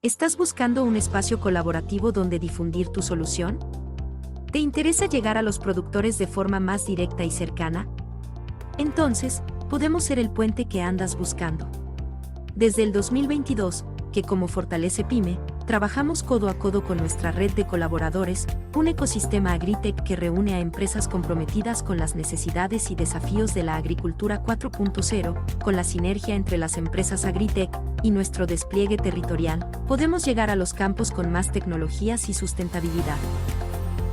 ¿Estás buscando un espacio colaborativo donde difundir tu solución? ¿Te interesa llegar a los productores de forma más directa y cercana? Entonces, podemos ser el puente que andas buscando. Desde el 2022, que como Fortalece Pyme, trabajamos codo a codo con nuestra red de colaboradores, un ecosistema agritech que reúne a empresas comprometidas con las necesidades y desafíos de la agricultura 4.0, con la sinergia entre las empresas agritech y nuestro despliegue territorial, podemos llegar a los campos con más tecnologías y sustentabilidad.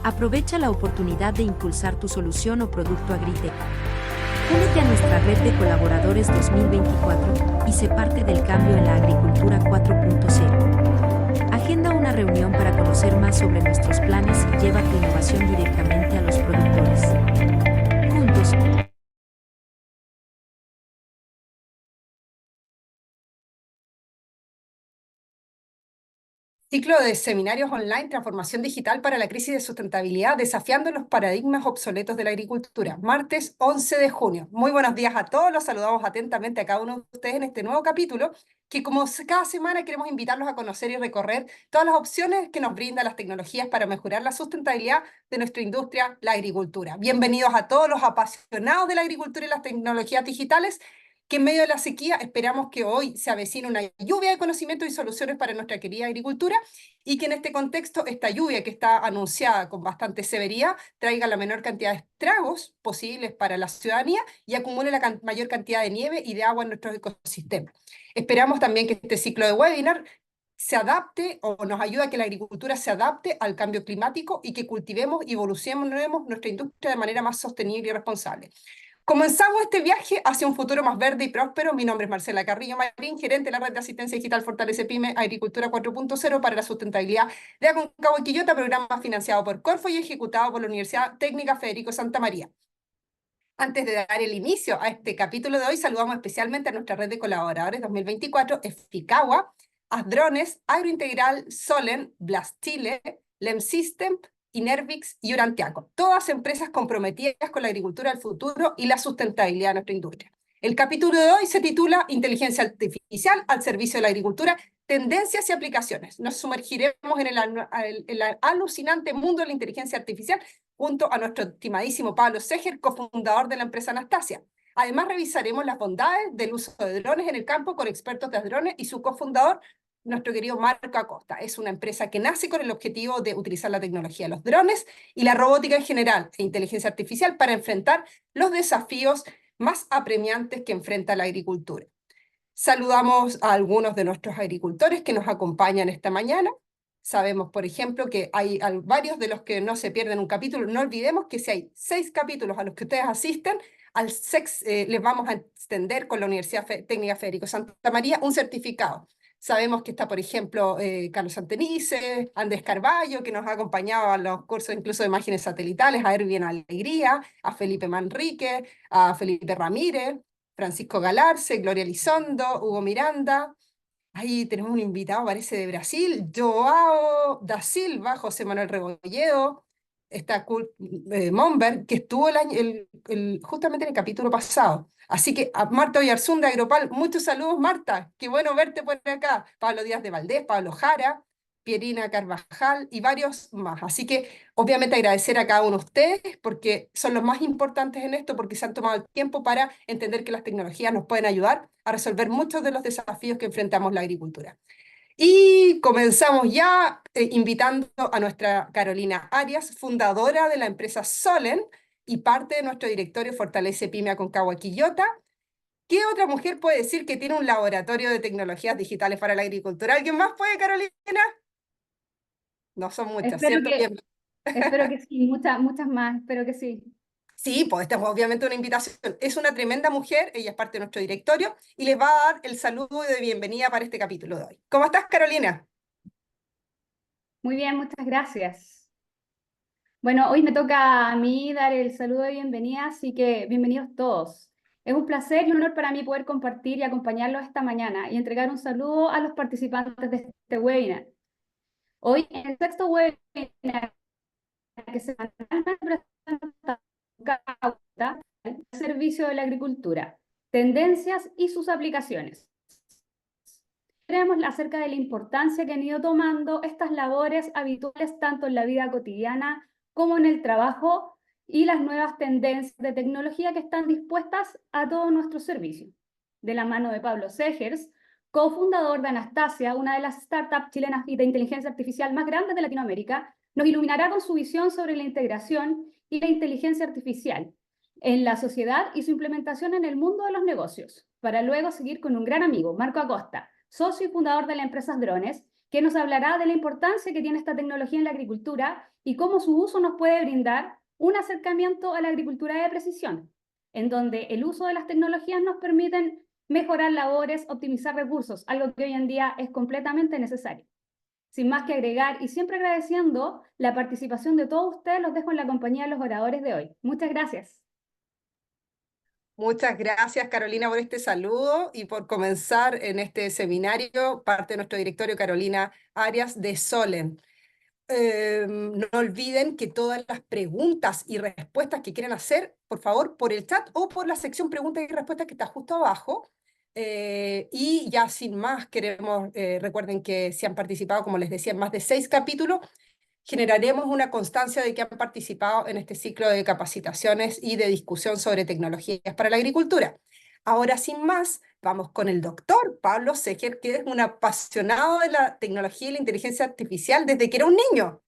Aprovecha la oportunidad de impulsar tu solución o producto agritech. Únete a nuestra red de colaboradores 2024 y sé parte del cambio en la agricultura 4.0. Agenda una reunión para conocer más sobre nuestros planes y lleva tu innovación directamente a los productores. Juntos, Ciclo de seminarios online, transformación digital para la crisis de sustentabilidad, desafiando los paradigmas obsoletos de la agricultura. Martes 11 de junio. Muy buenos días a todos, los saludamos atentamente a cada uno de ustedes en este nuevo capítulo, que como cada semana queremos invitarlos a conocer y recorrer todas las opciones que nos brindan las tecnologías para mejorar la sustentabilidad de nuestra industria, la agricultura. Bienvenidos a todos los apasionados de la agricultura y las tecnologías digitales, que en medio de la sequía esperamos que hoy se avecine una lluvia de conocimientos y soluciones para nuestra querida agricultura, y que en este contexto esta lluvia que está anunciada con bastante severidad traiga la menor cantidad de estragos posibles para la ciudadanía y acumule la mayor cantidad de nieve y de agua en nuestros ecosistemas. Esperamos también que este ciclo de webinar se adapte o nos ayude a que la agricultura se adapte al cambio climático y que cultivemos y evolucionemos nuestra industria de manera más sostenible y responsable. Comenzamos este viaje hacia un futuro más verde y próspero. Mi nombre es Marcela Carrillo Marín, gerente de la red de asistencia digital Fortalece Pyme Agricultura 4.0 para la sustentabilidad de Aconcagua y Quillota, programa financiado por Corfo y ejecutado por la Universidad Técnica Federico Santa María. Antes de dar el inicio a este capítulo de hoy, saludamos especialmente a nuestra red de colaboradores 2024, Eficagua, Asdrones, Agrointegral, Solen, Blastile, Lemsystem, Inervix y Urantiaco, todas empresas comprometidas con la agricultura del futuro y la sustentabilidad de nuestra industria. El capítulo de hoy se titula Inteligencia Artificial al servicio de la agricultura, tendencias y aplicaciones. Nos sumergiremos en el alucinante mundo de la inteligencia artificial junto a nuestro estimadísimo Pablo Seger, cofundador de la empresa Anastasia. Además, revisaremos las bondades del uso de drones en el campo con expertos de drones y su cofundador, nuestro querido Marco Acosta. Es una empresa que nace con el objetivo de utilizar la tecnología de los drones y la robótica en general e inteligencia artificial para enfrentar los desafíos más apremiantes que enfrenta la agricultura. Saludamos a algunos de nuestros agricultores que nos acompañan esta mañana. Sabemos, por ejemplo, que hay varios de los que no se pierden un capítulo. No olvidemos que si hay 6 capítulos a los que ustedes asisten, les vamos a extender con la Universidad Técnica Federico Santa María un certificado. Sabemos que está, por ejemplo, Carlos Santenice, Andrés Carballo, que nos ha acompañado a los cursos incluso de imágenes satelitales, a Erwin Alegría, a Felipe Manrique, a Felipe Ramírez, Francisco Galarce, Gloria Elizondo, Hugo Miranda. Ahí tenemos un invitado, parece de Brasil, Joao da Silva, José Manuel Rebolledo, está Kurt Monberg, que estuvo justamente en el capítulo pasado. Así que a Marta Oyarzún de Agropal, muchos saludos, Marta, qué bueno verte por acá. Pablo Díaz de Valdés, Pablo Jara, Pierina Carvajal y varios más. Así que obviamente agradecer a cada uno de ustedes porque son los más importantes en esto, porque se han tomado el tiempo para entender que las tecnologías nos pueden ayudar a resolver muchos de los desafíos que enfrentamos la agricultura. Y comenzamos ya invitando a nuestra Carolina Arias, fundadora de la empresa Solen y parte de nuestro directorio Fortalece Pyme Aconcagua Quillota. ¿Qué otra mujer puede decir que tiene un laboratorio de tecnologías digitales para la agricultura? ¿Alguien más puede, Carolina? No son muchas, Espero ¿cierto? que, Bien. espero que sí, muchas más, espero que sí. Sí, pues esta es obviamente una invitación. Es una tremenda mujer, ella es parte de nuestro directorio y les va a dar el saludo de bienvenida para este capítulo de hoy. ¿Cómo estás, Carolina? Muy bien, muchas gracias. Bueno, hoy me toca a mí dar el saludo de bienvenida, así que bienvenidos todos. Es un placer y un honor para mí poder compartir y acompañarlos esta mañana y entregar un saludo a los participantes de este webinar. Hoy, en el sexto webinar que se presenta al servicio de la agricultura, tendencias y sus aplicaciones. Veremos acerca de la importancia que han ido tomando estas labores habituales tanto en la vida cotidiana como en el trabajo y las nuevas tendencias de tecnología que están dispuestas a todo nuestro servicio. De la mano de Pablo Segers, cofundador de Anastasia, una de las startups chilenas de inteligencia artificial más grandes de Latinoamérica, nos iluminará con su visión sobre la integración y la inteligencia artificial en la sociedad y su implementación en el mundo de los negocios, para luego seguir con un gran amigo, Marco Acosta, socio y fundador de la empresa Drones, que nos hablará de la importancia que tiene esta tecnología en la agricultura y cómo su uso nos puede brindar un acercamiento a la agricultura de precisión, en donde el uso de las tecnologías nos permiten mejorar labores, optimizar recursos, algo que hoy en día es completamente necesario. Sin más que agregar y siempre agradeciendo la participación de todos ustedes, los dejo en la compañía de los oradores de hoy. Muchas gracias. Muchas gracias, Carolina, por este saludo y por comenzar en este seminario, parte de nuestro directorio, Carolina Arias de Solen. No olviden que todas las preguntas y respuestas que quieran hacer, por favor, por el chat o por la sección preguntas y respuestas que está justo abajo. Y ya sin más, recuerden que si han participado, como les decía, en más de 6 capítulos, generaremos una constancia de que han participado en este ciclo de capacitaciones y de discusión sobre tecnologías para la agricultura. Ahora, sin más, vamos con el doctor Pablo Seger, que es un apasionado de la tecnología y la inteligencia artificial desde que era un niño.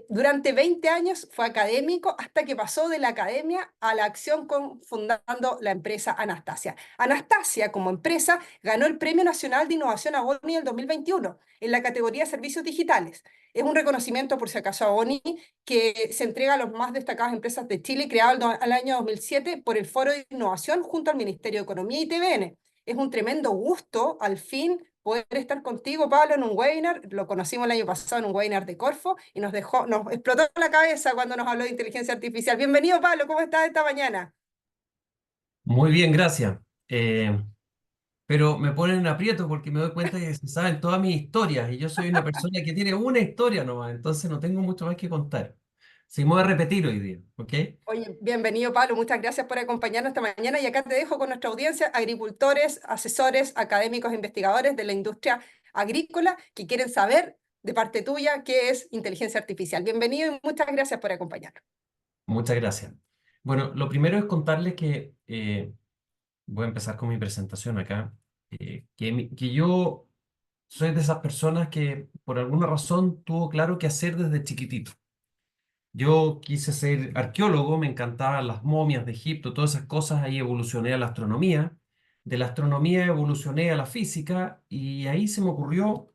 Durante 20 años fue académico hasta que pasó de la academia a la acción fundando la empresa Anastasia. Anastasia, como empresa, ganó el Premio Nacional de Innovación a Boni en el 2021 en la categoría de Servicios Digitales. Es un reconocimiento, por si acaso, a Boni, que se entrega a las más destacadas empresas de Chile, creado al año 2007 por el Foro de Innovación junto al Ministerio de Economía y TVN. Es un tremendo gusto, al fin, poder estar contigo, Pablo, en un webinar. Lo conocimos el año pasado en un webinar de Corfo y nos explotó la cabeza cuando nos habló de inteligencia artificial. Bienvenido, Pablo, ¿cómo estás esta mañana? Muy bien, gracias. Pero me ponen en aprieto porque me doy cuenta que se saben todas mis historias y yo soy una persona que tiene una historia nomás, entonces no tengo mucho más que contar. Sí, me voy a repetir hoy día, ¿ok? Oye, bienvenido, Pablo, muchas gracias por acompañarnos esta mañana y acá te dejo con nuestra audiencia, agricultores, asesores, académicos, investigadores de la industria agrícola que quieren saber de parte tuya qué es inteligencia artificial. Bienvenido y muchas gracias por acompañarnos. Muchas gracias. Bueno, lo primero es contarles que voy a empezar con mi presentación acá, que yo soy de esas personas que por alguna razón tuvo claro qué hacer desde chiquitito. Yo quise ser arqueólogo, me encantaban las momias de Egipto, todas esas cosas, ahí evolucioné a la astronomía, de la astronomía evolucioné a la física y ahí se me ocurrió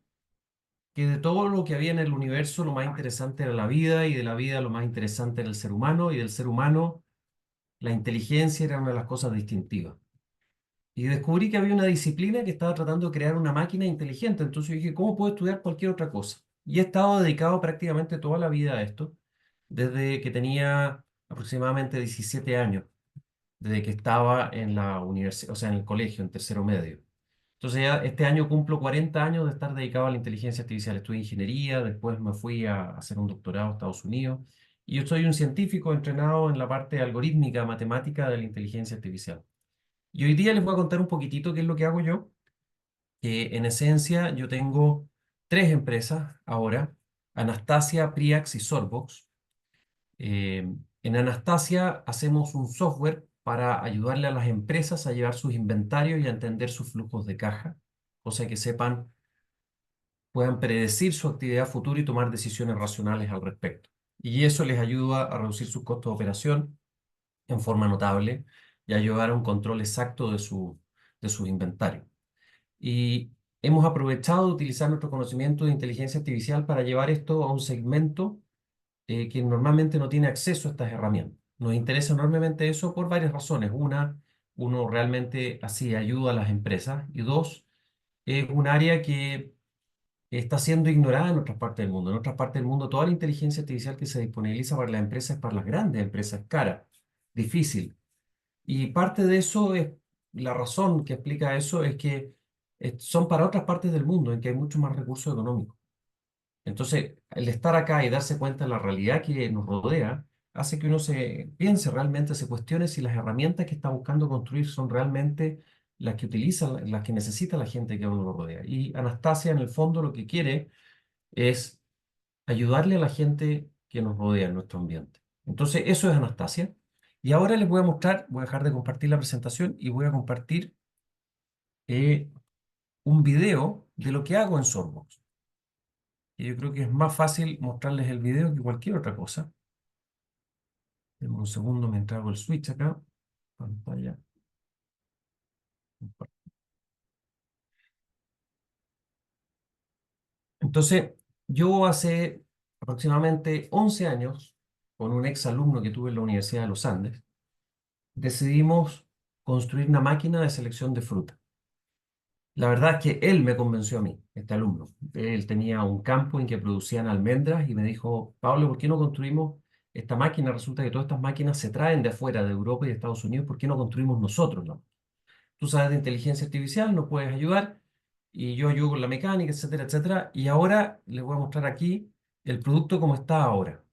que de todo lo que había en el universo lo más interesante era la vida y de la vida lo más interesante era el ser humano y del ser humano la inteligencia era una de las cosas distintivas. Y descubrí que había una disciplina que estaba tratando de crear una máquina inteligente, entonces dije, ¿cómo puedo estudiar cualquier otra cosa? Y he estado dedicado prácticamente toda la vida a esto desde que tenía aproximadamente 17 años, desde que estaba en la universidad, o sea, en el colegio, en tercero medio. Entonces ya este año cumplo 40 años de estar dedicado a la inteligencia artificial. Estudié ingeniería, después me fui a hacer un doctorado a Estados Unidos y yo soy un científico entrenado en la parte algorítmica, matemática de la inteligencia artificial. Y hoy día les voy a contar un poquitito qué es lo que hago yo, que en esencia yo tengo 3 empresas ahora, Anastasia, Priax y Sorbox. En Anastasia hacemos un software para ayudarle a las empresas a llevar sus inventarios y a entender sus flujos de caja, cosa que sepan, puedan predecir su actividad futura y tomar decisiones racionales al respecto. Y eso les ayuda a reducir sus costos de operación en forma notable y a llevar a un control exacto de sus inventarios. Y hemos aprovechado de utilizar nuestro conocimiento de inteligencia artificial para llevar esto a un segmento que normalmente no tiene acceso a estas herramientas. Nos interesa enormemente eso por varias razones. Una, uno realmente así ayuda a las empresas y dos, es un área que está siendo ignorada en otras partes del mundo. En otras partes del mundo toda la inteligencia artificial que se disponibiliza para las empresas es para las grandes empresas, cara, difícil. Y parte de eso es, la razón que explica eso es que son para otras partes del mundo en que hay mucho más recursos económicos. Entonces, el estar acá y darse cuenta de la realidad que nos rodea, hace que uno se piense realmente, se cuestione si las herramientas que está buscando construir son realmente las que utiliza, las que necesita la gente que a uno lo rodea. Y Anastasia, en el fondo, lo que quiere es ayudarle a la gente que nos rodea en nuestro ambiente. Entonces, eso es Anastasia. Y ahora les voy a mostrar, voy a dejar de compartir la presentación y voy a compartir eh, un video de lo que hago en Sourbox. Y yo creo que es más fácil mostrarles el video que cualquier otra cosa. Denme un segundo mientras hago el switch acá. Pantalla. Entonces, yo hace aproximadamente 11 años, con un ex alumno que tuve en la Universidad de los Andes, decidimos construir una máquina de selección de fruta. La verdad es que él me convenció a mí, este alumno. Él tenía un campo en que producían almendras y me dijo, Pablo, ¿por qué no construimos esta máquina? Resulta que todas estas máquinas se traen de afuera, de Europa y de Estados Unidos. ¿Por qué no construimos nosotros, no? Tú sabes de inteligencia artificial, nos puedes ayudar y yo ayudo con la mecánica, etcétera, etcétera. Y ahora les voy a mostrar aquí el producto como está ahora.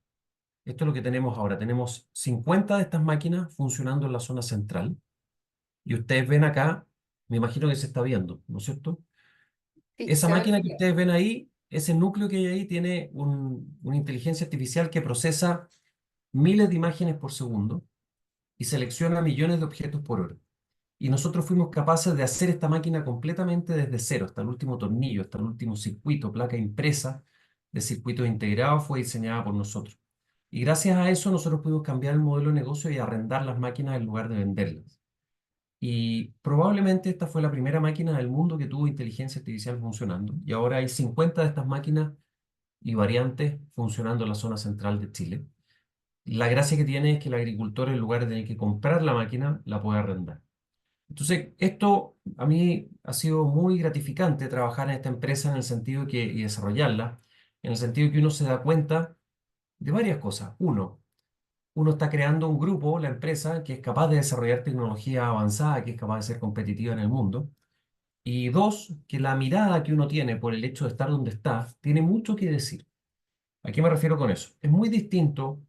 Esto es lo que tenemos ahora. Tenemos 50 de estas máquinas funcionando en la zona central. Y ustedes ven acá, me imagino que se está viendo, ¿no es cierto? Sí, Esa se ve el máquina que video. ustedes ven ahí, ese núcleo que hay ahí, tiene una inteligencia artificial que procesa miles de imágenes por segundo y selecciona millones de objetos por hora. Y nosotros fuimos capaces de hacer esta máquina completamente desde cero, hasta el último tornillo, hasta el último circuito, placa impresa de circuitos integrados fue diseñada por nosotros. Y gracias a eso nosotros pudimos cambiar el modelo de negocio y arrendar las máquinas en lugar de venderlas. Y probablemente esta fue la primera máquina del mundo que tuvo inteligencia artificial funcionando. Y ahora hay 50 de estas máquinas y variantes funcionando en la zona central de Chile. La gracia que tiene es que el agricultor, en lugar de tener que comprar la máquina, la puede arrendar. Entonces, esto a mí ha sido muy gratificante trabajar en esta empresa en el sentido que, y desarrollarla, en el sentido que uno se da cuenta de varias cosas. Uno está creando un grupo, la empresa, que es capaz de desarrollar tecnología avanzada, que es capaz de ser competitiva en el mundo. Y dos, que la mirada que uno tiene por el hecho de estar donde está, tiene mucho que decir. ¿A qué me refiero con eso? Es muy distinto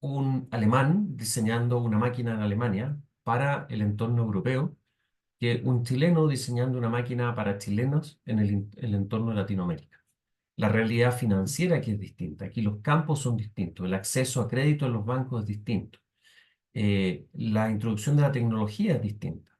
un alemán diseñando una máquina en Alemania para el entorno europeo que un chileno diseñando una máquina para chilenos en el entorno de Latinoamérica. La realidad financiera aquí es distinta, aquí los campos son distintos, el acceso a crédito en los bancos es distinto, la introducción de la tecnología es distinta.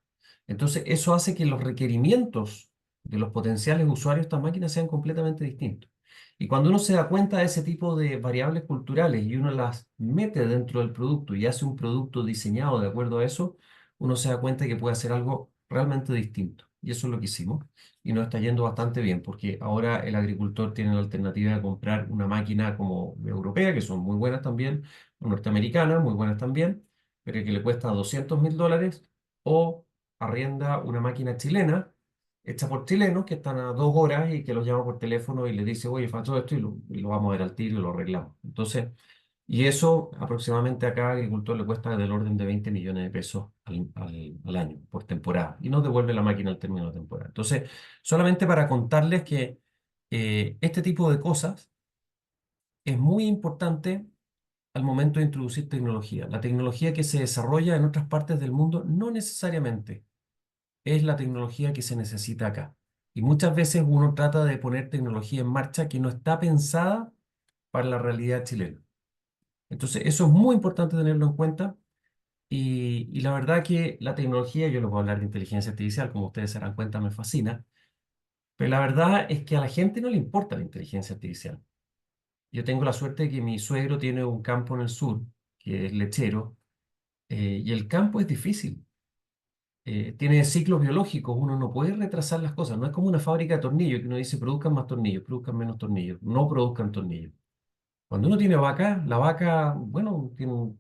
Entonces, eso hace que los requerimientos de los potenciales usuarios de estas máquinas sean completamente distintos. Y cuando uno se da cuenta de ese tipo de variables culturales y uno las mete dentro del producto y hace un producto diseñado de acuerdo a eso, uno se da cuenta de que puede hacer algo realmente distinto. Y eso es lo que hicimos. Y nos está yendo bastante bien, porque ahora el agricultor tiene la alternativa de comprar una máquina como europea, que son muy buenas también, o norteamericanas, muy buenas también, pero que le cuesta $200.000, o arrienda una máquina chilena hecha por chilenos que están a 2 horas y que los llama por teléfono y le dice, oye, falta esto y lo vamos a ver al tiro y lo arreglamos. Entonces, y eso aproximadamente a cada agricultor le cuesta del orden de 20 millones de pesos al año, por temporada, y nos devuelve la máquina al término de la temporada. Entonces, solamente para contarles que este tipo de cosas es muy importante al momento de introducir tecnología. La tecnología que se desarrolla en otras partes del mundo no necesariamente es la tecnología que se necesita acá. Y muchas veces uno trata de poner tecnología en marcha que no está pensada para la realidad chilena. Entonces, eso es muy importante tenerlo en cuenta. Y la verdad que la tecnología, yo les voy a hablar de inteligencia artificial, como ustedes se darán cuenta, me fascina. Pero la verdad es que a la gente no le importa la inteligencia artificial. Yo tengo la suerte de que mi suegro tiene un campo en el sur, que es lechero, y el campo es difícil. Tiene ciclos biológicos, uno no puede retrasar las cosas, no es como una fábrica de tornillos que uno dice produzcan más tornillos, produzcan menos tornillos, no produzcan tornillos. Cuando uno tiene vaca, la vaca, bueno,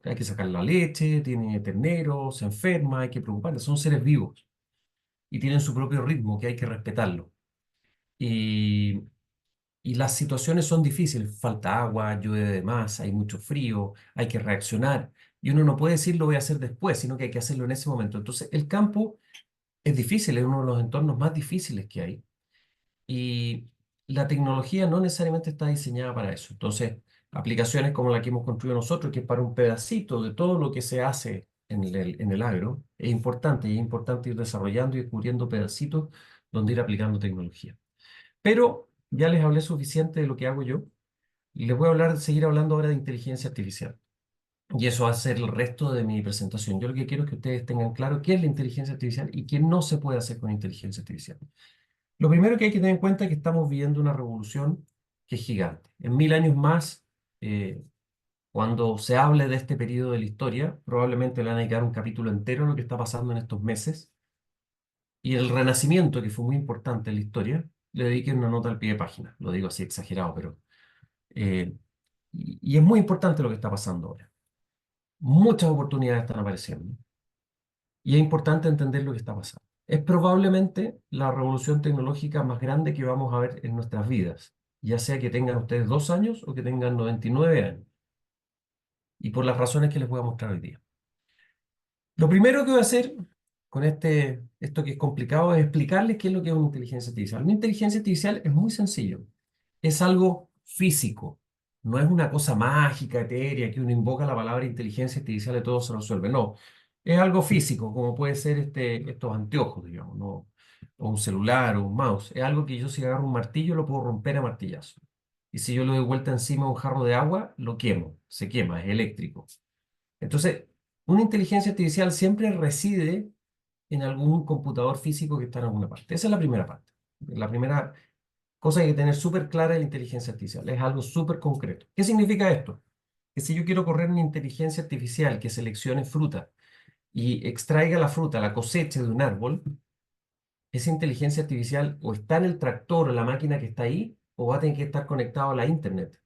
hay que sacar la leche, tiene ternero, se enferma, hay que preocuparse, son seres vivos y tienen su propio ritmo que hay que respetarlo. Y, y las situaciones son difíciles, falta agua, llueve de más, hay mucho frío, hay que reaccionar. Y uno no puede decir lo voy a hacer después, sino que hay que hacerlo en ese momento. Entonces, el campo es difícil, es uno de los entornos más difíciles que hay. Y la tecnología no necesariamente está diseñada para eso. Entonces, aplicaciones como la que hemos construido nosotros, que es para un pedacito de todo lo que se hace en el agro, es importante y es importante ir desarrollando y descubriendo pedacitos donde ir aplicando tecnología. Pero ya les hablé suficiente de lo que hago yo y les voy a seguir hablando ahora de inteligencia artificial. Y eso va a ser el resto de mi presentación. Yo lo que quiero es que ustedes tengan claro qué es la inteligencia artificial y qué no se puede hacer con inteligencia artificial. Lo primero que hay que tener en cuenta es que estamos viviendo una revolución que es gigante. En 1000 años más, cuando se hable de este periodo de la historia, probablemente le van a dedicar un capítulo entero a lo que está pasando en estos meses. Y el Renacimiento, que fue muy importante en la historia, le dediquen una nota al pie de página. Lo digo así exagerado, pero... y es muy importante lo que está pasando ahora. Muchas oportunidades están apareciendo. Y es importante entender lo que está pasando. Es probablemente la revolución tecnológica más grande que vamos a ver en nuestras vidas, ya sea que tengan ustedes 2 años o que tengan 99 años, y por las razones que les voy a mostrar hoy día. Lo primero que voy a hacer con esto que es complicado es explicarles qué es lo que es una inteligencia artificial. Una inteligencia artificial es muy sencillo. Es algo físico. No es una cosa mágica, etérea, que uno invoca la palabra inteligencia artificial y todo se resuelve. No. Es algo físico, como puede ser estos anteojos, digamos, ¿no? O un celular o un mouse. Es algo que yo si agarro un martillo lo puedo romper a martillazo. Y si yo le doy vuelta encima a un jarro de agua, lo quemo. Se quema, es eléctrico. Entonces, una inteligencia artificial siempre reside en algún computador físico que está en alguna parte. Esa es la primera parte. La primera cosa que hay que tener súper clara de la inteligencia artificial. Es algo súper concreto. ¿Qué significa esto? Que si yo quiero correr una inteligencia artificial que seleccione fruta y extraiga la fruta, la cosecha de un árbol, esa inteligencia artificial o está en el tractor o la máquina que está ahí, o va a tener que estar conectado a la internet.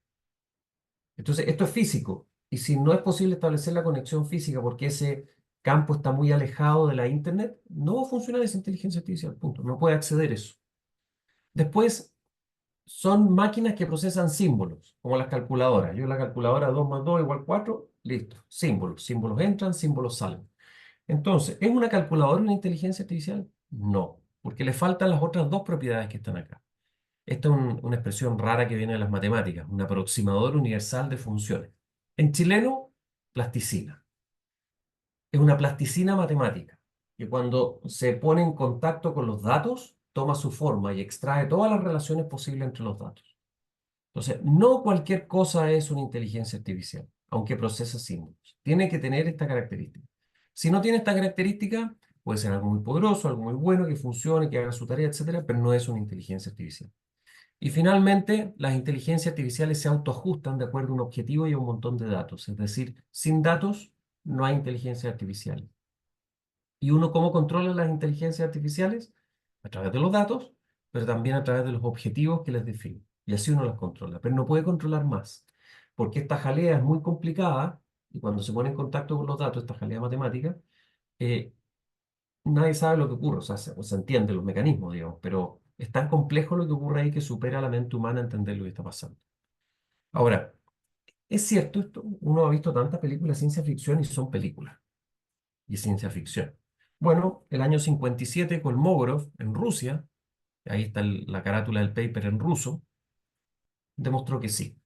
Entonces, esto es físico. Y si no es posible establecer la conexión física porque ese campo está muy alejado de la internet, no va a funcionar esa inteligencia artificial. Punto. No puede acceder a eso. Después, son máquinas que procesan símbolos, como las calculadoras. Yo en la calculadora 2 más 2 igual 4, listo. Símbolos. Símbolos entran, símbolos salen. Entonces, ¿es una calculadora una inteligencia artificial? No, porque le faltan las otras dos propiedades que están acá. Esta es una expresión rara que viene de las matemáticas, un aproximador universal de funciones. En chileno, plasticina. Es una plasticina matemática, que cuando se pone en contacto con los datos, toma su forma y extrae todas las relaciones posibles entre los datos. Entonces, no cualquier cosa es una inteligencia artificial, aunque procesa símbolos. Tiene que tener esta característica. Si no tiene esta característica, puede ser algo muy poderoso, algo muy bueno, que funcione, que haga su tarea, etcétera, pero no es una inteligencia artificial. Y finalmente, las inteligencias artificiales se autoajustan de acuerdo a un objetivo y a un montón de datos. Es decir, sin datos no hay inteligencia artificial. ¿Y uno cómo controla las inteligencias artificiales? A través de los datos, pero también a través de los objetivos que les define. Y así uno las controla. Pero no puede controlar más, porque esta jalea es muy complicada y cuando se pone en contacto con los datos, esta jalea matemática, eh, nadie sabe lo que ocurre, o sea, se entiende los mecanismos, digamos, pero es tan complejo lo que ocurre ahí que supera a la mente humana entender lo que está pasando. Ahora, es cierto esto, uno ha visto tantas películas de ciencia ficción y son películas y ciencia ficción. Bueno, el año 57 Kolmogorov en Rusia, ahí está la carátula del paper en ruso, demostró que sí.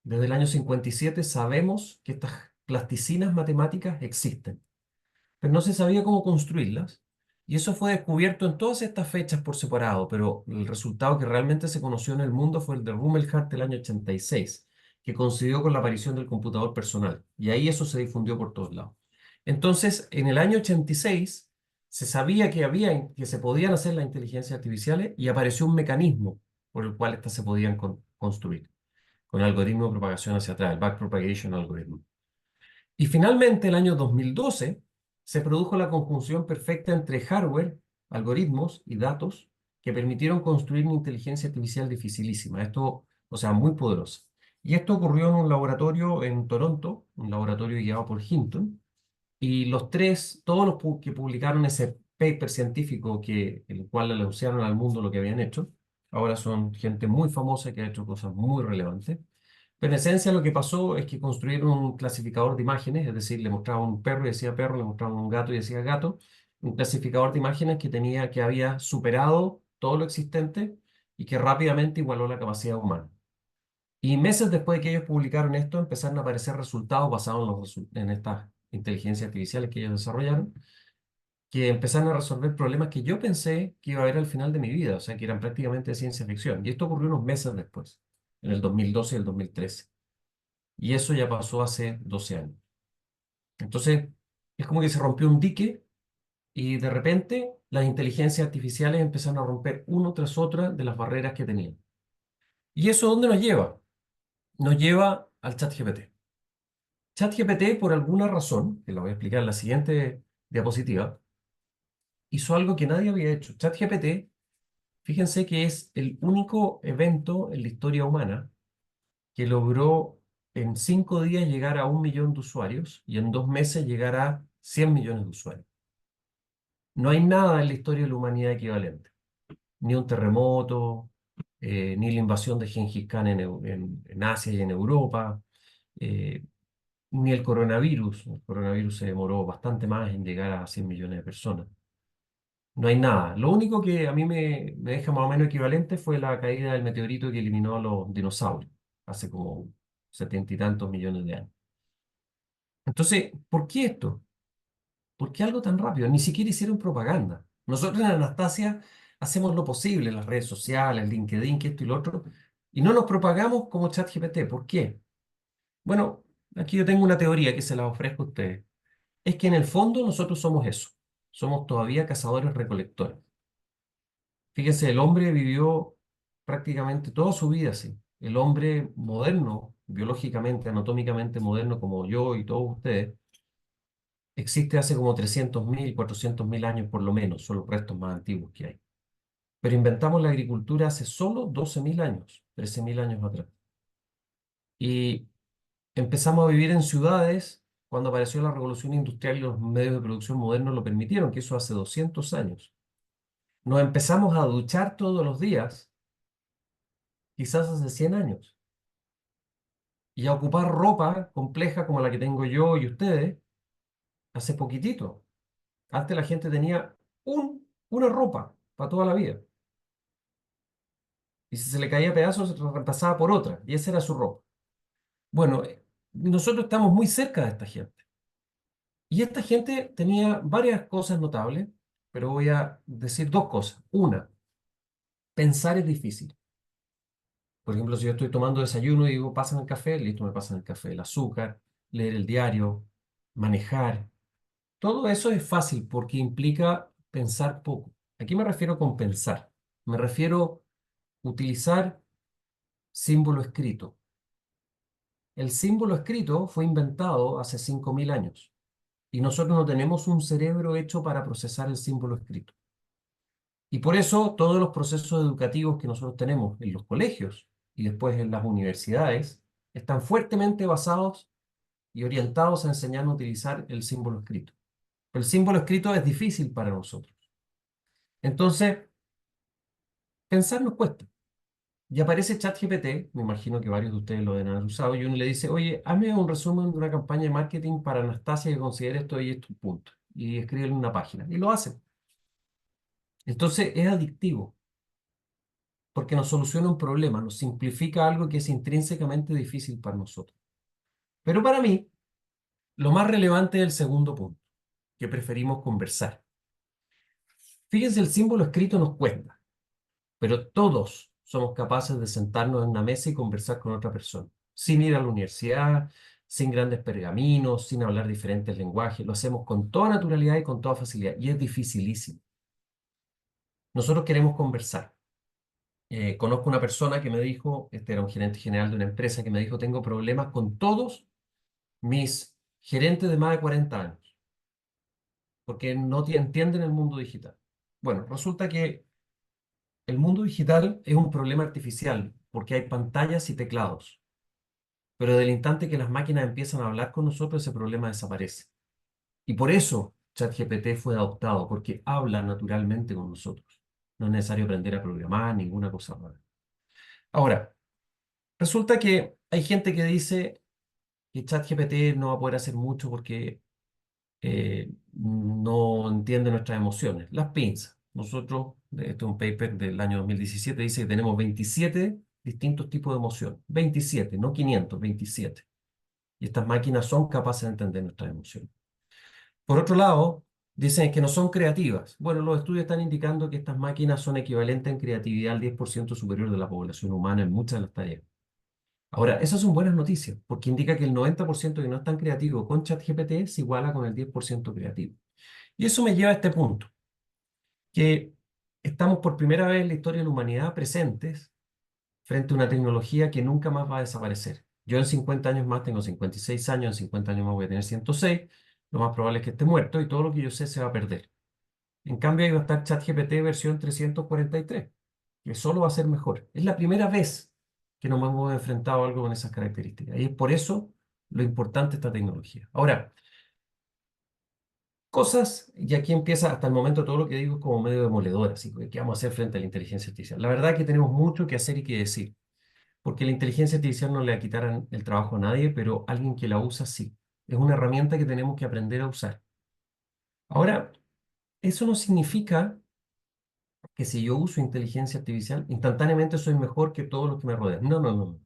Desde el año 57 sabemos que estas plasticinas matemáticas existen, pero no se sabía cómo construirlas. Y eso fue descubierto en todas estas fechas por separado, pero el resultado que realmente se conoció en el mundo fue el de Rumelhart del año 86, que coincidió con la aparición del computador personal. Y ahí eso se difundió por todos lados. Entonces, en el año 86 se sabía que se podían hacer las inteligencias artificiales y apareció un mecanismo por el cual estas se podían construir, con el algoritmo de propagación hacia atrás, el backpropagation algorithm. Y finalmente, el año 2012, se produjo la conjunción perfecta entre hardware, algoritmos y datos que permitieron construir una inteligencia artificial dificilísima. Esto, o sea, muy poderosa. Y esto ocurrió en un laboratorio en Toronto, un laboratorio guiado por Hinton, y todos los que publicaron ese paper científico en el cual anunciaron al mundo lo que habían hecho, ahora son gente muy famosa que ha hecho cosas muy relevantes. Pero en esencia lo que pasó es que construyeron un clasificador de imágenes, es decir, le mostraban un perro y decía perro, le mostraban un gato y decía gato, un clasificador de imágenes que había superado todo lo existente y que rápidamente igualó la capacidad humana. Y meses después de que ellos publicaron esto, empezaron a aparecer resultados basados en inteligencias artificiales que ellos desarrollaron, que empezaron a resolver problemas que yo pensé que iba a haber al final de mi vida, o sea, que eran prácticamente de ciencia ficción. Y esto ocurrió unos meses después, en el 2012 y el 2013. Y eso ya pasó hace 12 años. Entonces, es como que se rompió un dique y de repente las inteligencias artificiales empezaron a romper uno tras otra de las barreras que tenían. ¿Y eso dónde nos lleva? Nos lleva al ChatGPT. ChatGPT, por alguna razón, que la voy a explicar en la siguiente diapositiva, hizo algo que nadie había hecho. ChatGPT, fíjense que es el único evento en la historia humana que logró en 5 días llegar a 1 millón de usuarios y en 2 meses llegar a 100 millones de usuarios. No hay nada en la historia de la humanidad equivalente. Ni un terremoto, ni la invasión de Gengis Khan en Asia y en Europa, eh, ni el coronavirus. El coronavirus se demoró bastante más en llegar a 100 millones de personas. No hay nada. Lo único que a mí me deja más o menos equivalente fue la caída del meteorito que eliminó a los dinosaurios hace como 70 y tantos millones de años. Entonces, ¿por qué esto? ¿Por qué algo tan rápido? Ni siquiera hicieron propaganda. Nosotros en Anastasia hacemos lo posible en las redes sociales, LinkedIn, que esto y lo otro, y no nos propagamos como ChatGPT. ¿Por qué? Bueno, aquí yo tengo una teoría que se la ofrezco a ustedes. Es que en el fondo nosotros somos eso. Somos todavía cazadores-recolectores. Fíjense, el hombre vivió prácticamente toda su vida así. El hombre moderno, biológicamente, anatómicamente moderno, como yo y todos ustedes, existe hace como 300.000, 400.000 años por lo menos, son los restos más antiguos que hay. Pero inventamos la agricultura hace solo 12.000 años, 13.000 años atrás. Y empezamos a vivir en ciudades cuando apareció la revolución industrial y los medios de producción modernos lo permitieron, que eso hace 200 años. Nos empezamos a duchar todos los días, quizás hace 100 años, y a ocupar ropa compleja como la que tengo yo y ustedes hace poquitito. Antes la gente tenía una ropa para toda la vida. Y si se le caía a pedazos, se reemplazaba por otra. Y esa era su ropa. Bueno, nosotros estamos muy cerca de esta gente. Y esta gente tenía varias cosas notables, pero voy a decir dos cosas. Una, pensar es difícil. Por ejemplo, si yo estoy tomando desayuno y digo, pásame el café, listo, me pasan el café. El azúcar, leer el diario, manejar. Todo eso es fácil porque implica pensar poco. Aquí me refiero con pensar. Me refiero a utilizar símbolo escrito. El símbolo escrito fue inventado hace 5.000 años y nosotros no tenemos un cerebro hecho para procesar el símbolo escrito. Y por eso todos los procesos educativos que nosotros tenemos en los colegios y después en las universidades están fuertemente basados y orientados a enseñar a utilizar el símbolo escrito. El símbolo escrito es difícil para nosotros. Entonces, pensar nos cuesta. Y aparece ChatGPT, me imagino que varios de ustedes lo deben haber usado, y uno le dice, oye, hazme un resumen de una campaña de marketing para Anastasia que considere esto y estos puntos. Y escríbele una página. Y lo hace. Entonces es adictivo, porque nos soluciona un problema, nos simplifica algo que es intrínsecamente difícil para nosotros. Pero para mí, lo más relevante es el segundo punto, que preferimos conversar. Fíjense, el símbolo escrito nos cuesta, pero todos somos capaces de sentarnos en una mesa y conversar con otra persona, sin ir a la universidad, sin grandes pergaminos, sin hablar diferentes lenguajes. Lo hacemos con toda naturalidad y con toda facilidad, y es dificilísimo. Nosotros queremos conversar. Conozco una persona que me dijo, este era un gerente general de una empresa, que me dijo, tengo problemas con todos mis gerentes de más de 40 años, porque no entienden el mundo digital. Bueno, resulta que el mundo digital es un problema artificial, porque hay pantallas y teclados, pero del instante que las máquinas empiezan a hablar con nosotros, ese problema desaparece. Y por eso ChatGPT fue adoptado, porque habla naturalmente con nosotros. No es necesario aprender a programar, ninguna cosa rara. Ahora, resulta que hay gente que dice que ChatGPT no va a poder hacer mucho porque no entiende nuestras emociones. Las pinzas. Nosotros, este es un paper del año 2017, dice que tenemos 27 distintos tipos de emoción. 27, no 500, 27. Y estas máquinas son capaces de entender nuestras emociones. Por otro lado, dicen que no son creativas. Bueno, los estudios están indicando que estas máquinas son equivalentes en creatividad al 10% superior de la población humana en muchas de las tareas. Ahora, esas son buenas noticias, porque indica que el 90% que no es tan creativo con ChatGPT se iguala con el 10% creativo. Y eso me lleva a este punto, que estamos por primera vez en la historia de la humanidad presentes frente a una tecnología que nunca más va a desaparecer. Yo en 50 años más tengo 56 años, en 50 años más voy a tener 106, lo más probable es que esté muerto y todo lo que yo sé se va a perder. En cambio, ahí va a estar ChatGPT versión 343, que solo va a ser mejor. Es la primera vez que nos hemos enfrentado a algo con esas características. Y es por eso lo importante de esta tecnología. Ahora, cosas, y aquí empieza hasta el momento todo lo que digo es como medio demoledor, así que ¿qué vamos a hacer frente a la inteligencia artificial? La verdad es que tenemos mucho que hacer y que decir, porque la inteligencia artificial no le va a quitar el trabajo a nadie, pero alguien que la usa sí. Es una herramienta que tenemos que aprender a usar. Ahora, eso no significa que si yo uso inteligencia artificial, instantáneamente soy mejor que todos los que me rodean. No, no, no.